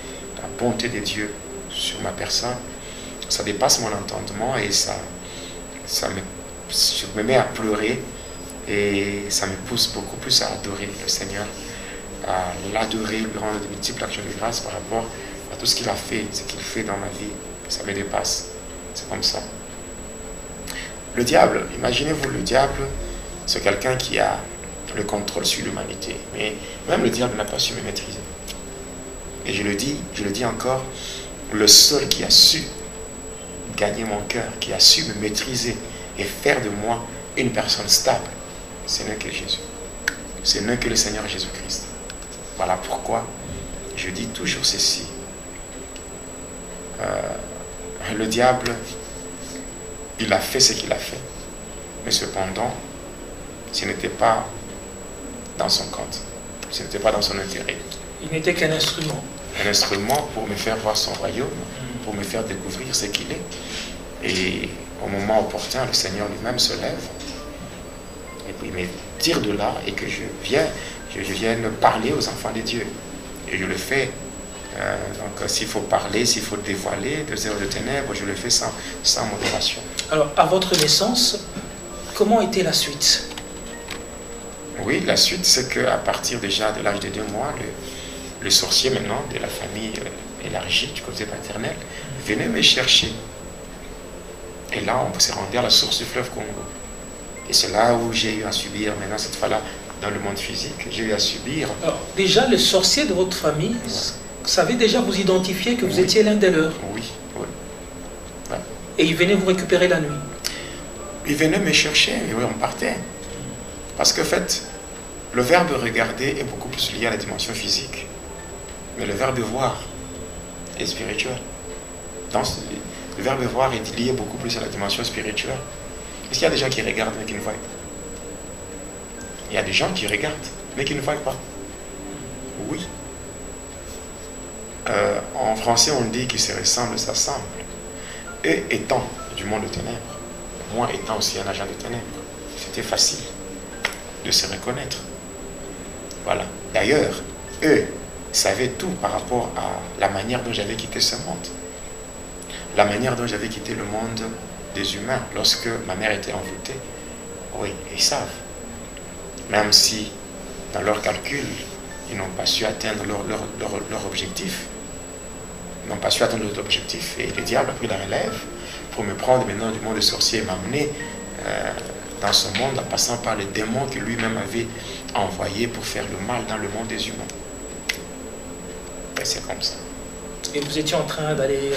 la bonté de Dieu sur ma personne. Ça dépasse mon entendement et je me mets à pleurer et ça me pousse beaucoup plus à adorer le Seigneur, à l'adorer, lui rendre de multiples actions de grâce par rapport à tout ce qu'il a fait, ce qu'il fait dans ma vie. Ça me dépasse. C'est comme ça. Le diable, imaginez-vous, le diable, c'est quelqu'un qui a le contrôle sur l'humanité. Mais même le diable n'a pas su me maîtriser. Et je le dis encore, le seul qui a su gagner mon cœur, qui a su me maîtriser et faire de moi une personne stable, ce n'est que Jésus. Ce n'est que le Seigneur Jésus-Christ. Voilà pourquoi je dis toujours ceci. Le diable, il a fait ce qu'il a fait. Mais cependant, ce n'était pas dans son compte. Ce n'était pas dans son intérêt. Il n'était qu'un instrument. Un instrument pour me faire voir son royaume, pour me faire découvrir ce qu'il est. Et au moment opportun, le Seigneur lui-même se lève et puis me tire de là et que je vienne parler aux enfants de Dieu. Et je le fais. Donc s'il faut parler, s'il faut dévoiler des heures de ténèbres, je le fais sans modération. Alors, à votre naissance, comment était la suite? Oui, la suite, c'est qu'à partir déjà de l'âge de 2 mois, le sorcier maintenant de la famille élargie du côté paternel venait me chercher. Et là, on s'est rendu à la source du fleuve Congo. Et c'est là où j'ai eu à subir, maintenant cette fois-là, dans le monde physique, j'ai eu à subir. Alors, déjà, le sorcier de votre famille, savait déjà vous identifier que vous étiez l'un des leurs? Oui, oui. Ouais. Et il venait vous récupérer la nuit? Il venait me chercher, et oui, on partait. Parce que, en fait, le verbe regarder est beaucoup plus lié à la dimension physique. Mais le verbe voir est spirituel. Le verbe voir est lié beaucoup plus à la dimension spirituelle. Est-ce qu'il y a des gens qui regardent mais qui ne voient pas? Il y a des gens qui regardent mais qui ne voient pas. Oui. En français, on dit qu'ils se ressemblent, s'assemblent. Eux étant du monde de ténèbres, moi étant aussi un agent de ténèbres, c'était facile de se reconnaître. Voilà. D'ailleurs, eux savaient tout par rapport à la manière dont j'avais quitté ce monde. La manière dont j'avais quitté le monde des humains lorsque ma mère était envoûtée. Oui, ils savent. Même si, dans leurs calculs, ils n'ont pas su atteindre leur objectif. Ils n'ont pas su atteindre leur objectif. Et le diable a pris la relève pour me prendre maintenant du monde des sorciers et m'amener dans ce monde en passant par les démons que lui-même avait envoyés pour faire le mal dans le monde des humains. Et c'est comme ça. Et vous étiez en train d'aller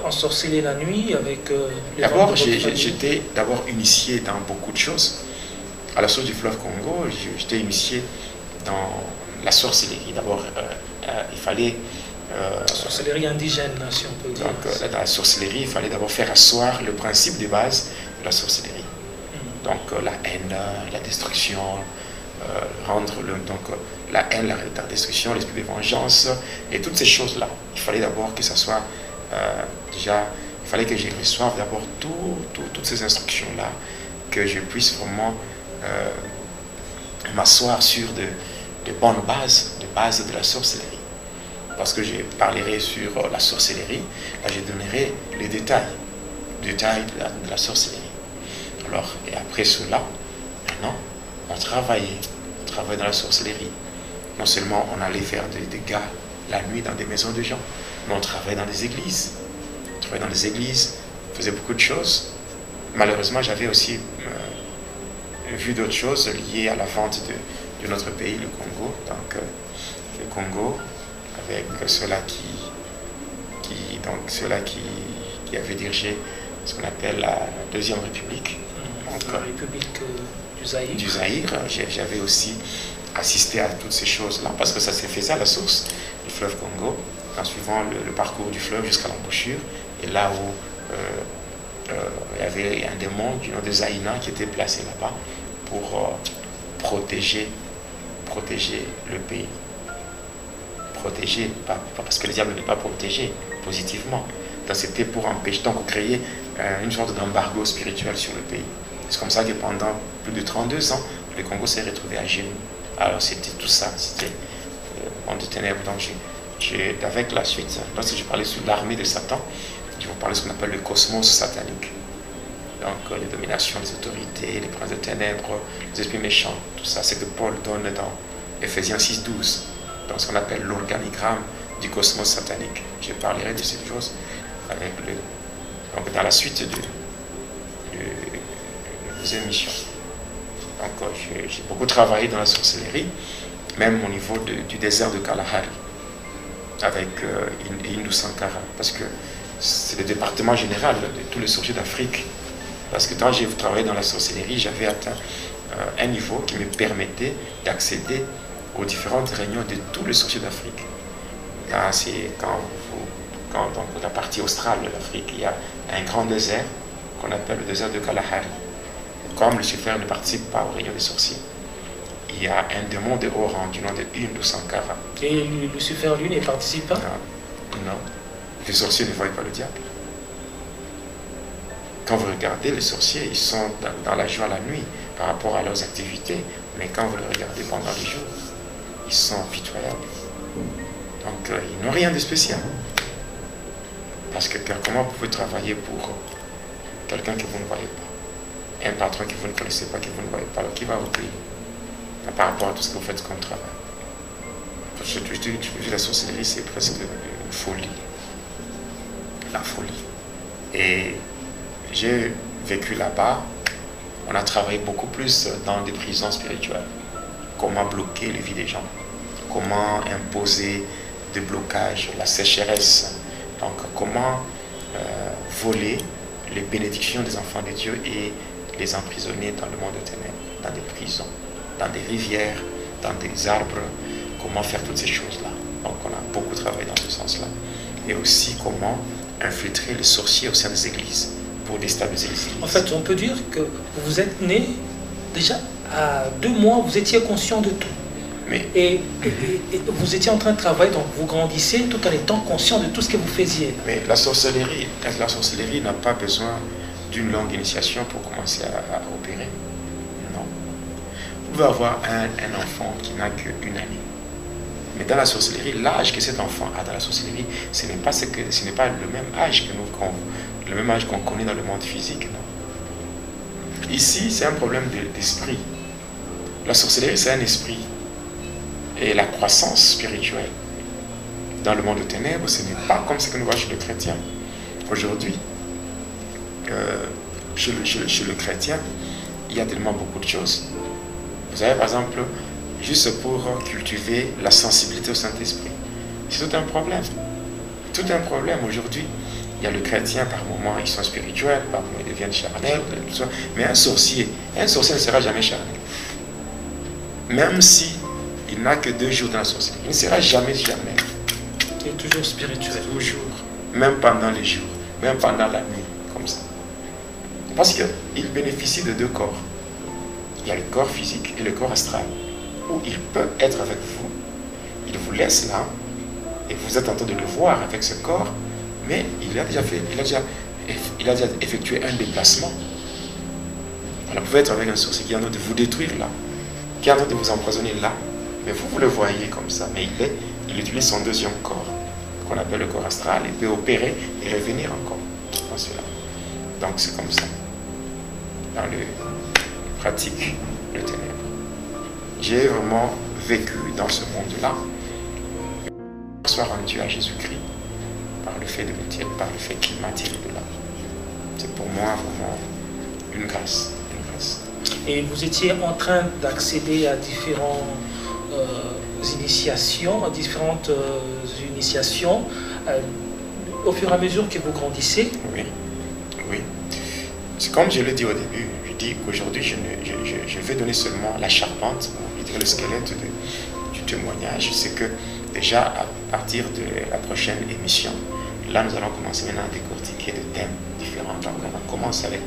ensorceler la nuit avec les D'abord, j'étais d'abord initié dans beaucoup de choses. À la source du fleuve Congo, j'étais initié dans la sorcellerie. D'abord, il fallait... sorcellerie indigène, si on peut dire. Donc, dans la sorcellerie, il fallait d'abord faire asseoir le principe de base de la sorcellerie. Donc, la haine, la destruction, la haine, la destruction, l'esprit de vengeance, et toutes ces choses-là. Il fallait d'abord que ça soit déjà... Il fallait que je reçoive d'abord toutes ces instructions-là, que je puisse vraiment m'asseoir sur de bonnes bases, de la sorcellerie. Parce que je parlerai sur la sorcellerie, là je donnerai les détails de la sorcellerie. Alors, et après cela, maintenant, on travaillait dans la sorcellerie. Non seulement on allait faire des dégâts la nuit dans des maisons de gens, mais on travaillait dans des églises. On travaillait dans les églises, on faisait beaucoup de choses. Malheureusement, j'avais aussi vu d'autres choses liées à la vente de notre pays, le Congo. Donc, le Congo, avec ceux-là qui avaient dirigé ce qu'on appelle la Deuxième République. Donc, la République du Zaïre. J'avais aussi assisté à toutes ces choses-là, parce que ça s'est fait à la source du fleuve Congo, en suivant le parcours du fleuve jusqu'à l'embouchure, et là où il y avait un démon du nom de Zaïna qui était placé là-bas pour protéger le pays. Protéger, pas parce que le diable n'est pas protégé positivement. Donc c'était pour empêcher, donc créer une sorte d'embargo spirituel sur le pays. C'est comme ça que pendant plus de 32 ans, le Congo s'est retrouvé à genoux. Alors c'était tout ça, c'était le monde de ténèbres. Donc avec la suite, lorsque je parlais sur l'armée de Satan, je vous parlais de ce qu'on appelle le cosmos satanique. Donc les dominations, les autorités, les princes de ténèbres, les esprits méchants, tout ça, c'est que Paul donne dans Ephésiens 6:12, dans ce qu'on appelle l'organigramme du cosmos satanique. Je parlerai de cette chose avec donc dans la suite de des émissions. Donc j'ai beaucoup travaillé dans la sorcellerie, même au niveau du désert de Kalahari, avec Hindu Sankara, parce que c'est le département général de tous les sorciers d'Afrique. Parce que quand j'ai travaillé dans la sorcellerie, j'avais atteint un niveau qui me permettait d'accéder aux différentes réunions de tous les sorciers d'Afrique. C'est dans la partie australe de l'Afrique, il y a un grand désert qu'on appelle le désert de Kalahari. Comme Lucifer ne participe pas aux réunions des sorciers, il y a un démon de haut rang du nom de Hindu Sankara. Et Lucifer, lui, ne participe pas? Non. Les sorciers ne voient pas le diable. Quand vous regardez les sorciers, ils sont dans la joie la nuit par rapport à leurs activités, mais quand vous les regardez pendant les jours, ils sont pitoyables. Donc ils n'ont rien de spécial. Parce que comment vous pouvez travailler pour quelqu'un que vous ne voyez pas, un patron que vous ne connaissez pas, que vous ne voyez pas, alors qui va vous payer par rapport à tout ce que vous faites comme travail? Je dis la sorcellerie, c'est presque une folie. La folie. Et j'ai vécu là-bas, on a travaillé beaucoup plus dans des prisons spirituelles. Comment bloquer les vies des gens, comment imposer des blocages, la sécheresse, donc comment voler les bénédictions des enfants de Dieu et les emprisonner dans le monde des ténèbres, dans des prisons, dans des rivières, dans des arbres, comment faire toutes ces choses-là. Donc on a beaucoup travaillé dans ce sens-là. Et aussi comment infiltrer les sorciers au sein des églises pour déstabiliser les églises. En fait, on peut dire que vous êtes né, déjà à 2 mois, vous étiez conscient de tout. Mais, et vous étiez en train de travailler, donc vous grandissez tout en étant conscient de tout ce que vous faisiez. Mais la sorcellerie n'a pas besoin d'une longue initiation pour commencer à opérer. Non. Vous pouvez avoir un enfant qui n'a qu'une année. Mais dans la sorcellerie, l'âge que cet enfant a dans la sorcellerie, ce n'est pas le même âge que le même âge qu'on connaît dans le monde physique. Non. Ici, c'est un problème d'esprit. La sorcellerie, c'est un esprit. Et la croissance spirituelle dans le monde des ténèbres, ce n'est pas comme ce que nous voyons chez le chrétien. Aujourd'hui, chez le chrétien, il y a tellement beaucoup de choses. Vous avez par exemple, juste pour cultiver la sensibilité au Saint-Esprit. C'est tout un problème. Tout un problème aujourd'hui. Il y a le chrétien, par moments, ils sont spirituels, par moments, ils deviennent charnels, mais un sorcier ne sera jamais charnel. Même si il n'a que 2 jours dans la sorcellerie, il ne sera jamais charnel. Il est toujours spirituel. Toujours. Même pendant les jours, même pendant la nuit, comme ça. Parce qu'il bénéficie de 2 corps. Il y a le corps physique et le corps astral, où il peut être avec vous. Il vous laisse là, et vous êtes en train de le voir avec ce corps, mais il a déjà effectué un déplacement. Alors vous pouvez être avec un sorcier qui est en train de vous détruire là, qui est en train de vous empoisonner là, mais vous le voyez comme ça, mais il utilise son 2e corps, qu'on appelle le corps astral, il peut opérer et revenir encore dans cela. Donc c'est comme ça, dans le pratique de ténèbres. J'ai vraiment vécu dans ce monde-là, soit rendu à Jésus-Christ par le fait qu'il m'a tiré de là. C'est pour moi vraiment une grâce. Et vous étiez en train d'accéder à différentes initiations, au fur et à mesure que vous grandissez. Oui. c'est comme je l'ai dit au début, je dis qu'aujourd'hui je vais donner seulement la charpente, je dirais le squelette du témoignage. C'est que déjà à partir de la prochaine émission, là nous allons commencer maintenant à décortiquer des thèmes différents. Donc on commence avec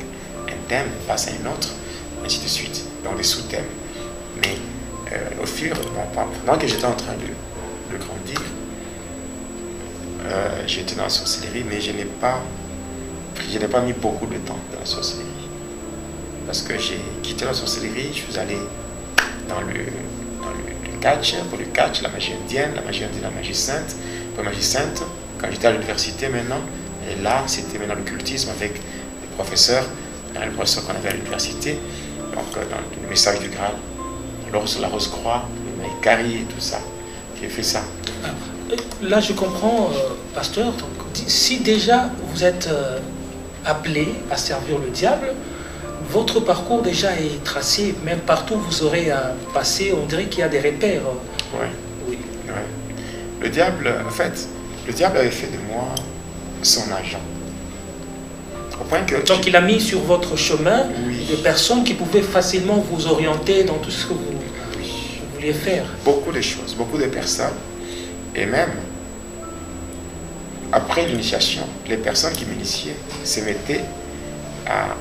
un thème, passe à un autre, ainsi de suite, donc des sous-thèmes. Mais au fur, pendant que j'étais en train de grandir, j'étais dans la sorcellerie, mais je n'ai pas mis beaucoup de temps dans la sorcellerie. Parce que j'ai quitté la sorcellerie, je suis allé dans le catch, pour le catch, la magie indienne, la magie sainte. Pour la magie sainte, quand j'étais à l'université maintenant, et là c'était maintenant l'occultisme avec les professeurs qu'on avait à l'université, donc dans le message du Graal, la rose croix, le maïkari et tout ça. J'ai fait ça. Là je comprends, pasteur, donc, si déjà vous êtes appelé à servir le diable, votre parcours déjà est tracé, même partout vous aurez à passer, on dirait qu'il y a des repères. Ouais. Oui. Ouais. Le diable, en fait, le diable avait fait de moi son agent. Au point que donc il a mis sur votre chemin oui. des personnes qui pouvaient facilement vous orienter dans tout ce que vous vouliez faire. Beaucoup de choses, beaucoup de personnes. Et même, après l'initiation, les personnes qui m'initiaient se mettaient à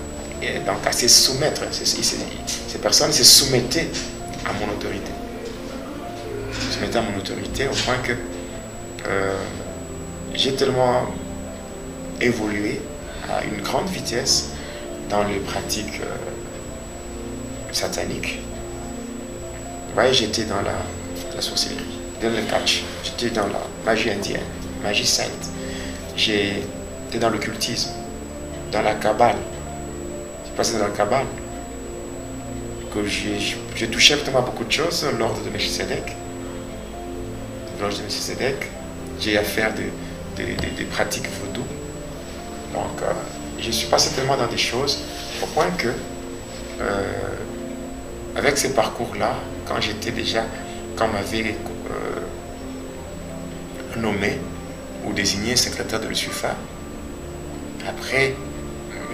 se soumettre. Ces personnes se soumettaient à mon autorité. Se mettaient à mon autorité au point que j'ai tellement évolué à une grande vitesse dans les pratiques sataniques. Vous voyez, j'étais dans la sorcellerie, dans le catch, j'étais dans la magie indienne, magie sainte, j'étais dans l'occultisme, dans la kabbale. J'ai passé dans la kabbale, que j'ai touché absolument beaucoup de choses, l'ordre de Melchisedec. L'ordre de Melchisedec, j'ai affaire des pratiques vaudou. Donc, je suis passé tellement dans des choses, au point que, avec ces parcours-là, quand on m'avait nommé ou désigné secrétaire de Lucifer, après,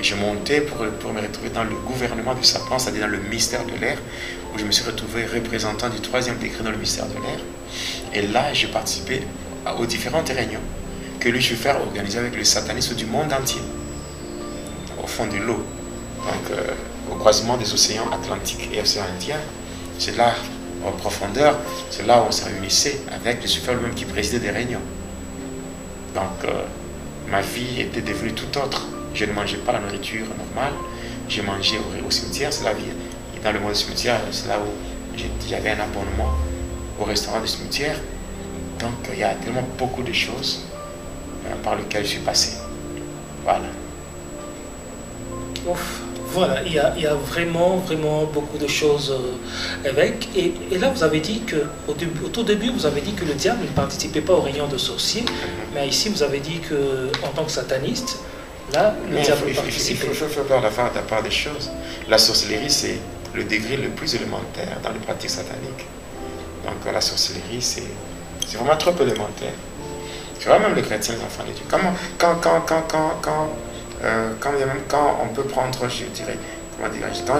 je montais pour me retrouver dans le gouvernement du Satan, c'est-à-dire dans le mystère de l'air, où je me suis retrouvé représentant du 3e degré dans le mystère de l'air. Et là, j'ai participé aux différentes réunions que Lucifer organisait avec les satanistes du monde entier, au fond de l'eau, donc au croisement des océans Atlantique et océan Indien. C'est là, en profondeur, c'est là où on se réunissait avec Lucifer lui-même qui présidait des réunions. Donc, ma vie était devenue tout autre. Je ne mangeais pas la nourriture normale, je mangeais au cimetière, c'est la vie. Et dans le monde du cimetière, c'est là où j'avais un abonnement au restaurant du cimetière. Donc, il y a tellement beaucoup de choses par lesquelles je suis passé. Voilà. Ouf. Voilà, il y a vraiment beaucoup de choses avec. Et là, vous avez dit qu'au tout début, vous avez dit que le diable ne participait pas aux réunions de sorciers. Mais ici, vous avez dit qu'en tant que sataniste, là, le diable participait. Il faut faire la part des choses. La sorcellerie, c'est le degré le plus élémentaire dans les pratiques sataniques. Donc, la sorcellerie, c'est vraiment trop élémentaire. Tu vois, même les chrétiens, les enfants de Dieu. Quand on peut prendre, je dirais,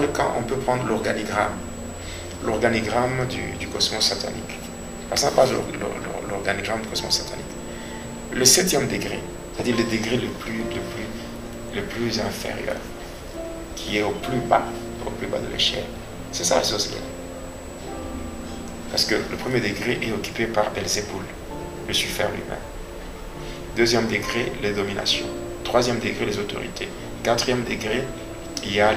quand on peut prendre l'organigramme du cosmos satanique, passons par l'organigramme du cosmos satanique, le 7e degré, c'est-à-dire le degré le plus inférieur, qui est au plus bas de l'échelle, c'est ça la sorcellerie. Parce que le 1er degré est occupé par Belzéboul, Lucifer lui-même. 2e degré, les dominations. 3e degré, les autorités. 4e degré, il y a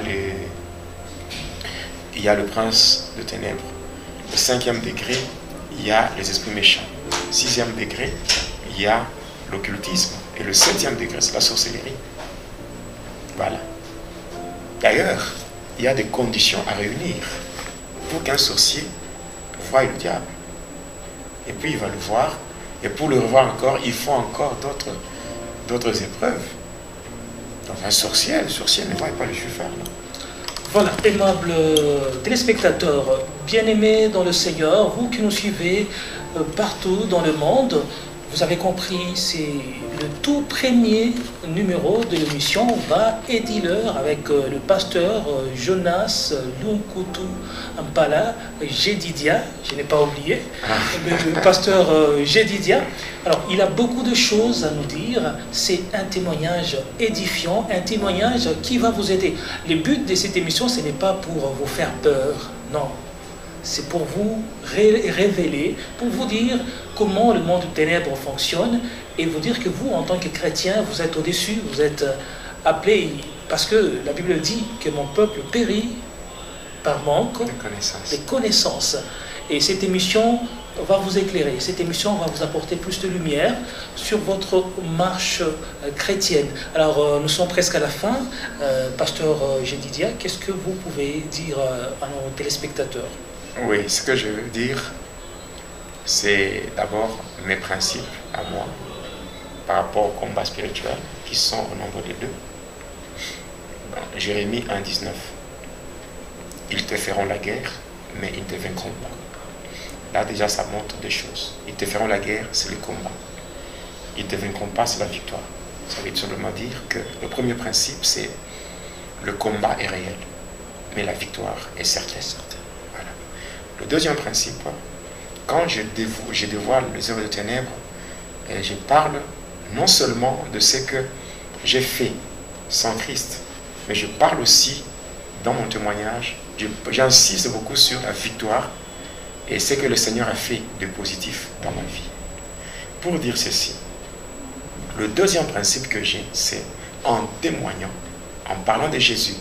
le prince de ténèbres. Le 5e degré, il y a les esprits méchants. 6e degré, il y a l'occultisme. Et le 7e degré, c'est la sorcellerie. Voilà. D'ailleurs, il y a des conditions à réunir pour qu'un sorcier voie le diable. Et puis il va le voir. Et pour le revoir encore, il faut encore d'autres épreuves. Donc un sorcier ne voit pas le Lucifer. Voilà, aimables téléspectateurs, bien-aimés dans le Seigneur, vous qui nous suivez partout dans le monde, vous avez compris, c'est le tout premier numéro de l'émission Va et Dealer avec le pasteur Jonas Lunkutu Mpala Jedidia, je n'ai pas oublié, le pasteur Jedidia. Alors, il a beaucoup de choses à nous dire. C'est un témoignage édifiant, un témoignage qui va vous aider. Le but de cette émission, ce n'est pas pour vous faire peur, non. C'est pour vous révéler, pour vous dire comment le monde des ténèbres fonctionne et vous dire que vous, en tant que chrétien, vous êtes au-dessus, vous êtes appelés, parce que la Bible dit que mon peuple périt par manque de connaissances. Et cette émission va vous éclairer, cette émission va vous apporter plus de lumière sur votre marche chrétienne. Alors, nous sommes presque à la fin. Pasteur Jedidia, qu'est-ce que vous pouvez dire à nos téléspectateurs? Oui, ce que je veux dire, c'est d'abord mes principes à moi par rapport au combat spirituel qui sont au nombre de 2. Jérémie 1,19. Ils te feront la guerre, mais ils ne te vaincront pas. Là déjà ça montre 2 choses. Ils te feront la guerre, c'est le combat. Ils ne te vaincront pas, c'est la victoire. Ça veut tout simplement dire que le premier principe, c'est le combat est réel, mais la victoire est certaine. Voilà. Le deuxième principe, quand je dévoile les œuvres de ténèbres, je parle non seulement de ce que j'ai fait sans Christ, mais je parle aussi dans mon témoignage, j'insiste beaucoup sur la victoire et ce que le Seigneur a fait de positif dans ma vie. Pour dire ceci, le deuxième principe que j'ai, c'est en témoignant, en parlant de Jésus,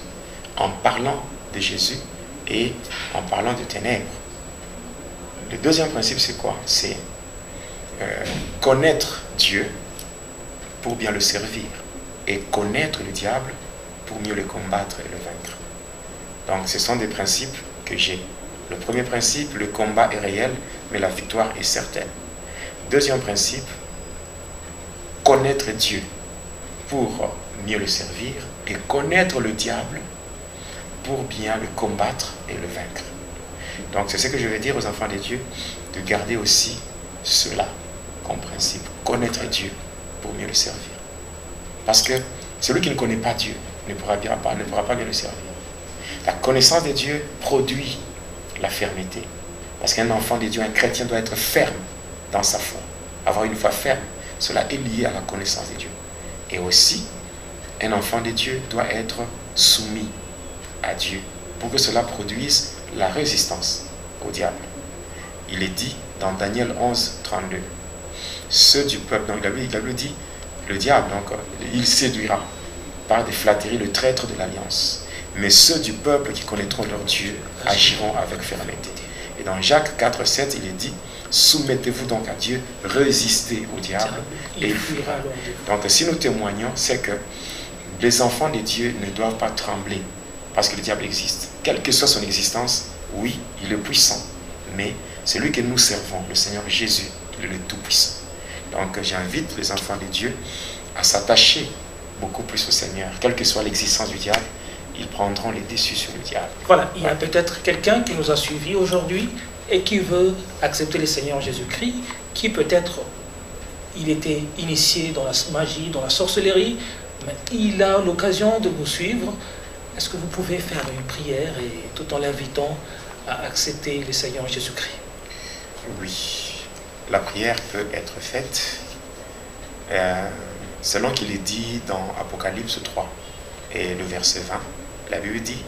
et en parlant de ténèbres. Le deuxième principe, c'est quoi? C'est connaître Dieu pour bien le servir et connaître le diable pour mieux le combattre et le vaincre. Donc, ce sont des principes que j'ai. Le premier principe, le combat est réel, mais la victoire est certaine. Deuxième principe, connaître Dieu pour mieux le servir et connaître le diable pour bien le combattre et le vaincre. Donc, c'est ce que je veux dire aux enfants de Dieu, de garder aussi cela comme principe. Connaître Dieu pour mieux le servir. Parce que celui qui ne connaît pas Dieu ne pourra pas bien le servir. La connaissance de Dieu produit la fermeté. Parce qu'un enfant de Dieu, un chrétien doit être ferme dans sa foi. Avoir une foi ferme, cela est lié à la connaissance de Dieu. Et aussi, un enfant de Dieu doit être soumis à Dieu pour que cela produise la résistance au diable. Il est dit dans Daniel 11, 32. Ceux du peuple, donc il avait dit, le diable, donc, il séduira par des flatteries le traître de l'alliance. Mais ceux du peuple qui connaîtront leur Dieu agiront avec fermeté. Et dans Jacques 4, 7, il est dit, soumettez-vous donc à Dieu, résistez au diable et il fuira. Donc si nous témoignons, c'est que les enfants de Dieu ne doivent pas trembler parce que le diable existe. Quelle que soit son existence, oui, il est puissant. Mais celui que nous servons, le Seigneur Jésus, il est le Tout-Puissant. Donc j'invite les enfants de Dieu à s'attacher beaucoup plus au Seigneur. Quelle que soit l'existence du diable, ils prendront les déçus sur le diable. Voilà, il y a peut-être quelqu'un qui nous a suivis aujourd'hui et qui veut accepter le Seigneur Jésus-Christ, qui peut-être, il était initié dans la magie, dans la sorcellerie, mais il a l'occasion de vous suivre. Est-ce que vous pouvez faire une prière et tout en l'invitant à accepter le Seigneur Jésus-Christ? Oui, la prière peut être faite selon qu'il est dit dans Apocalypse 3 et le verset 20. La Bible dit,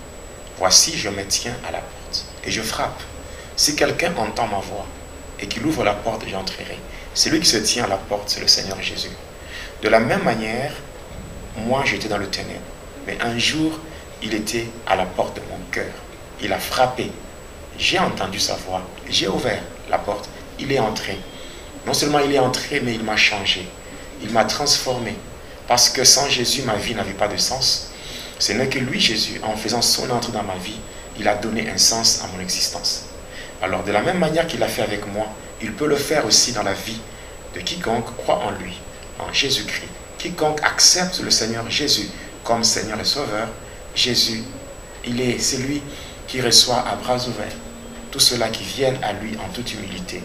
voici je me tiens à la porte et je frappe. Si quelqu'un entend ma voix et qu'il ouvre la porte, j'entrerai. Celui qui se tient à la porte, c'est le Seigneur Jésus. De la même manière, moi j'étais dans le ténèbre, mais un jour il était à la porte de mon cœur. Il a frappé. J'ai entendu sa voix. J'ai ouvert la porte. Il est entré. Non seulement il est entré, mais il m'a changé. Il m'a transformé. Parce que sans Jésus, ma vie n'avait pas de sens. Ce n'est que lui, Jésus, en faisant son entrée dans ma vie, il a donné un sens à mon existence. Alors, de la même manière qu'il l'a fait avec moi, il peut le faire aussi dans la vie de quiconque croit en lui, en Jésus-Christ. Quiconque accepte le Seigneur Jésus comme Seigneur et Sauveur, Jésus, c'est lui qui reçoit à bras ouverts tous ceux-là qui viennent à lui en toute humilité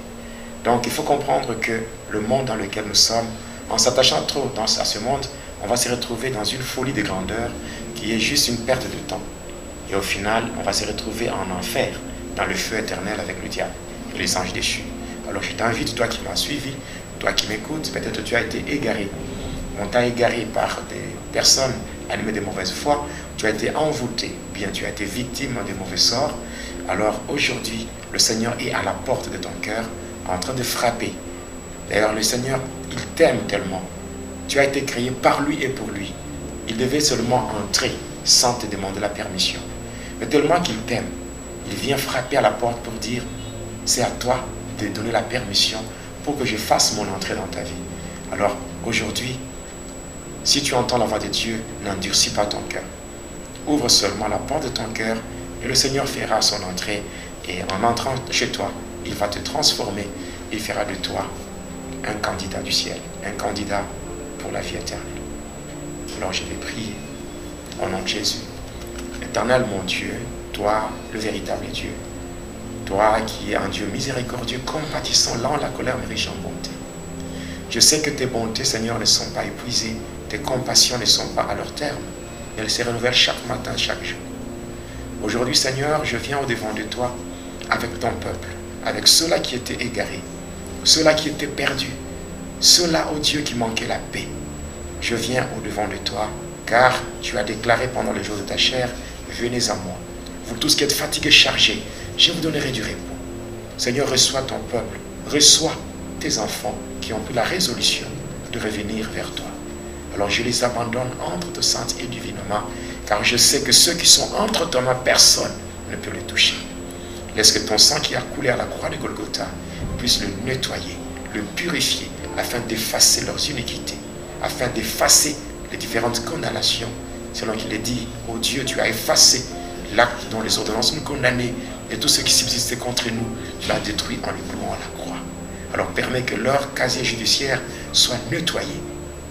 Donc il faut comprendre que le monde dans lequel nous sommes, en s'attachant trop à ce monde, on va se retrouver dans une folie de grandeur qui est juste une perte de temps. Et au final, on va se retrouver en enfer, dans le feu éternel avec le diable et les anges déchus. Alors je t'invite, toi qui m'as suivi, toi qui m'écoutes, peut-être tu as été égaré. On t'a égaré par des personnes animées de mauvaise foi, tu as été envoûté, bien tu as été victime de mauvais sorts. Alors aujourd'hui, le Seigneur est à la porte de ton cœur, en train de frapper. D'ailleurs, le Seigneur, il t'aime tellement. Tu as été créé par lui et pour lui. Il devait seulement entrer sans te demander la permission. Mais tellement qu'il t'aime, il vient frapper à la porte pour dire, c'est à toi de donner la permission pour que je fasse mon entrée dans ta vie. Alors aujourd'hui, si tu entends la voix de Dieu, n'endurcis pas ton cœur. Ouvre seulement la porte de ton cœur et le Seigneur fera son entrée. Et en entrant chez toi, il va te transformer. Il fera de toi un candidat du ciel, un candidat pour la vie éternelle. Alors je vais prier au nom de Jésus. Éternel mon Dieu, toi le véritable Dieu, toi qui es un Dieu miséricordieux, compatissant, lent à la colère, mais riche en bonté. Je sais que tes bontés, Seigneur, ne sont pas épuisées, tes compassions ne sont pas à leur terme. Elles se renouvellent chaque matin, chaque jour. Aujourd'hui, Seigneur, je viens au-devant de toi avec ton peuple, avec ceux-là qui étaient égarés, ceux-là qui étaient perdus, ceux-là, ô Dieu, qui manquaient la paix. Je viens au-devant de toi, car tu as déclaré pendant les jours de ta chair, venez à moi. Vous tous qui êtes fatigués, chargés, je vous donnerai du repos. Seigneur, reçois ton peuple, reçois tes enfants qui ont pris la résolution de revenir vers toi. Alors je les abandonne entre tes saintes et divinement, car je sais que ceux qui sont entre tes mains, personne ne peut les toucher. Laisse que ton sang qui a coulé à la croix de Golgotha puisse le nettoyer, le purifier, afin d'effacer leurs iniquités, afin d'effacer les différentes condamnations, selon qu'il est dit, ô Dieu, tu as effacé l'acte dont les ordonnances nous condamnaient, et tout ce qui subsistait contre nous, tu l'as détruit en le clouant à la croix. Alors permets que leur casier judiciaire soit nettoyé,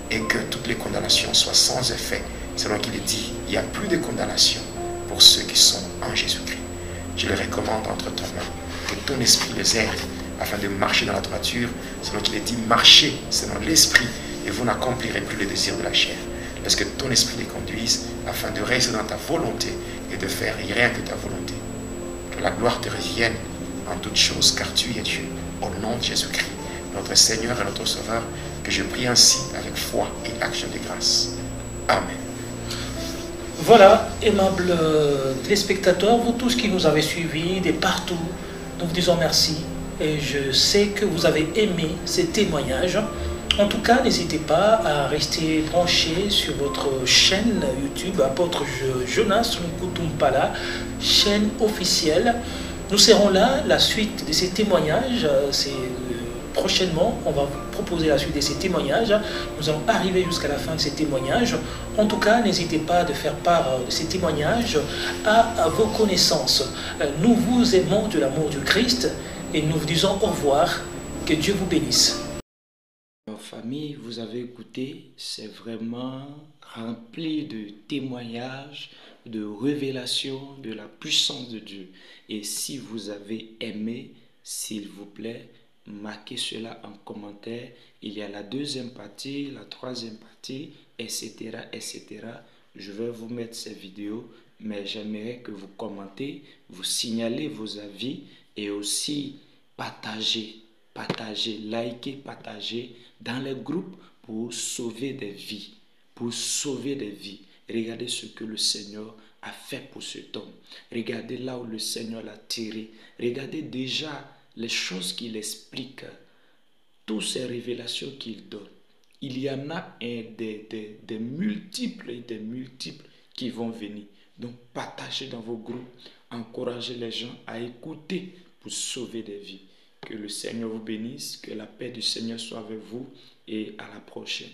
et que toutes les condamnations soient sans effet, selon qu'il est dit, il n'y a plus de condamnation pour ceux qui sont en Jésus-Christ. Je les recommande entre tes mains, que ton esprit les aide, afin de marcher dans la droiture, selon qu'il est dit, marchez selon l'esprit, et vous n'accomplirez plus les désirs de la chair. Laisse que ton esprit les conduise, afin de rester dans ta volonté, et de faire rien que ta volonté. Que la gloire te revienne en toutes choses, car tu es Dieu, au nom de Jésus-Christ, notre Seigneur et notre Sauveur, que je prie ainsi avec foi et action de grâce. Amen. Voilà, aimables téléspectateurs, vous tous qui nous avez suivis de partout, nous vous disons merci. Et je sais que vous avez aimé ces témoignages. En tout cas, n'hésitez pas à rester branché sur votre chaîne YouTube, Apôtre Jonas Nkutumpala, chaîne officielle. Nous serons là, la suite de ces témoignages, prochainement, on va vous proposer la suite de ces témoignages. Nous allons arriver jusqu'à la fin de ces témoignages. En tout cas, n'hésitez pas de faire part de ces témoignages à vos connaissances. Nous vous aimons de l'amour du Christ et nous vous disons au revoir. Que Dieu vous bénisse. Famille, vous avez écouté, c'est vraiment rempli de témoignages, de révélations de la puissance de Dieu. Et si vous avez aimé, s'il vous plaît, marquez cela en commentaire. Il y a la deuxième partie, la troisième partie, etc., etc. Je vais vous mettre ces vidéos, mais j'aimerais que vous commentez, vous signalez vos avis et aussi partagez, likez, partagez dans les groupes pour sauver des vies, Regardez ce que le Seigneur a fait pour cet homme. Regardez là où le Seigneur l'a tiré. Regardez déjà les choses qu'il explique, toutes ces révélations qu'il donne. Il y en a des multiples qui vont venir. Donc partagez dans vos groupes, encouragez les gens à écouter pour sauver des vies. Que le Seigneur vous bénisse, que la paix du Seigneur soit avec vous et à la prochaine.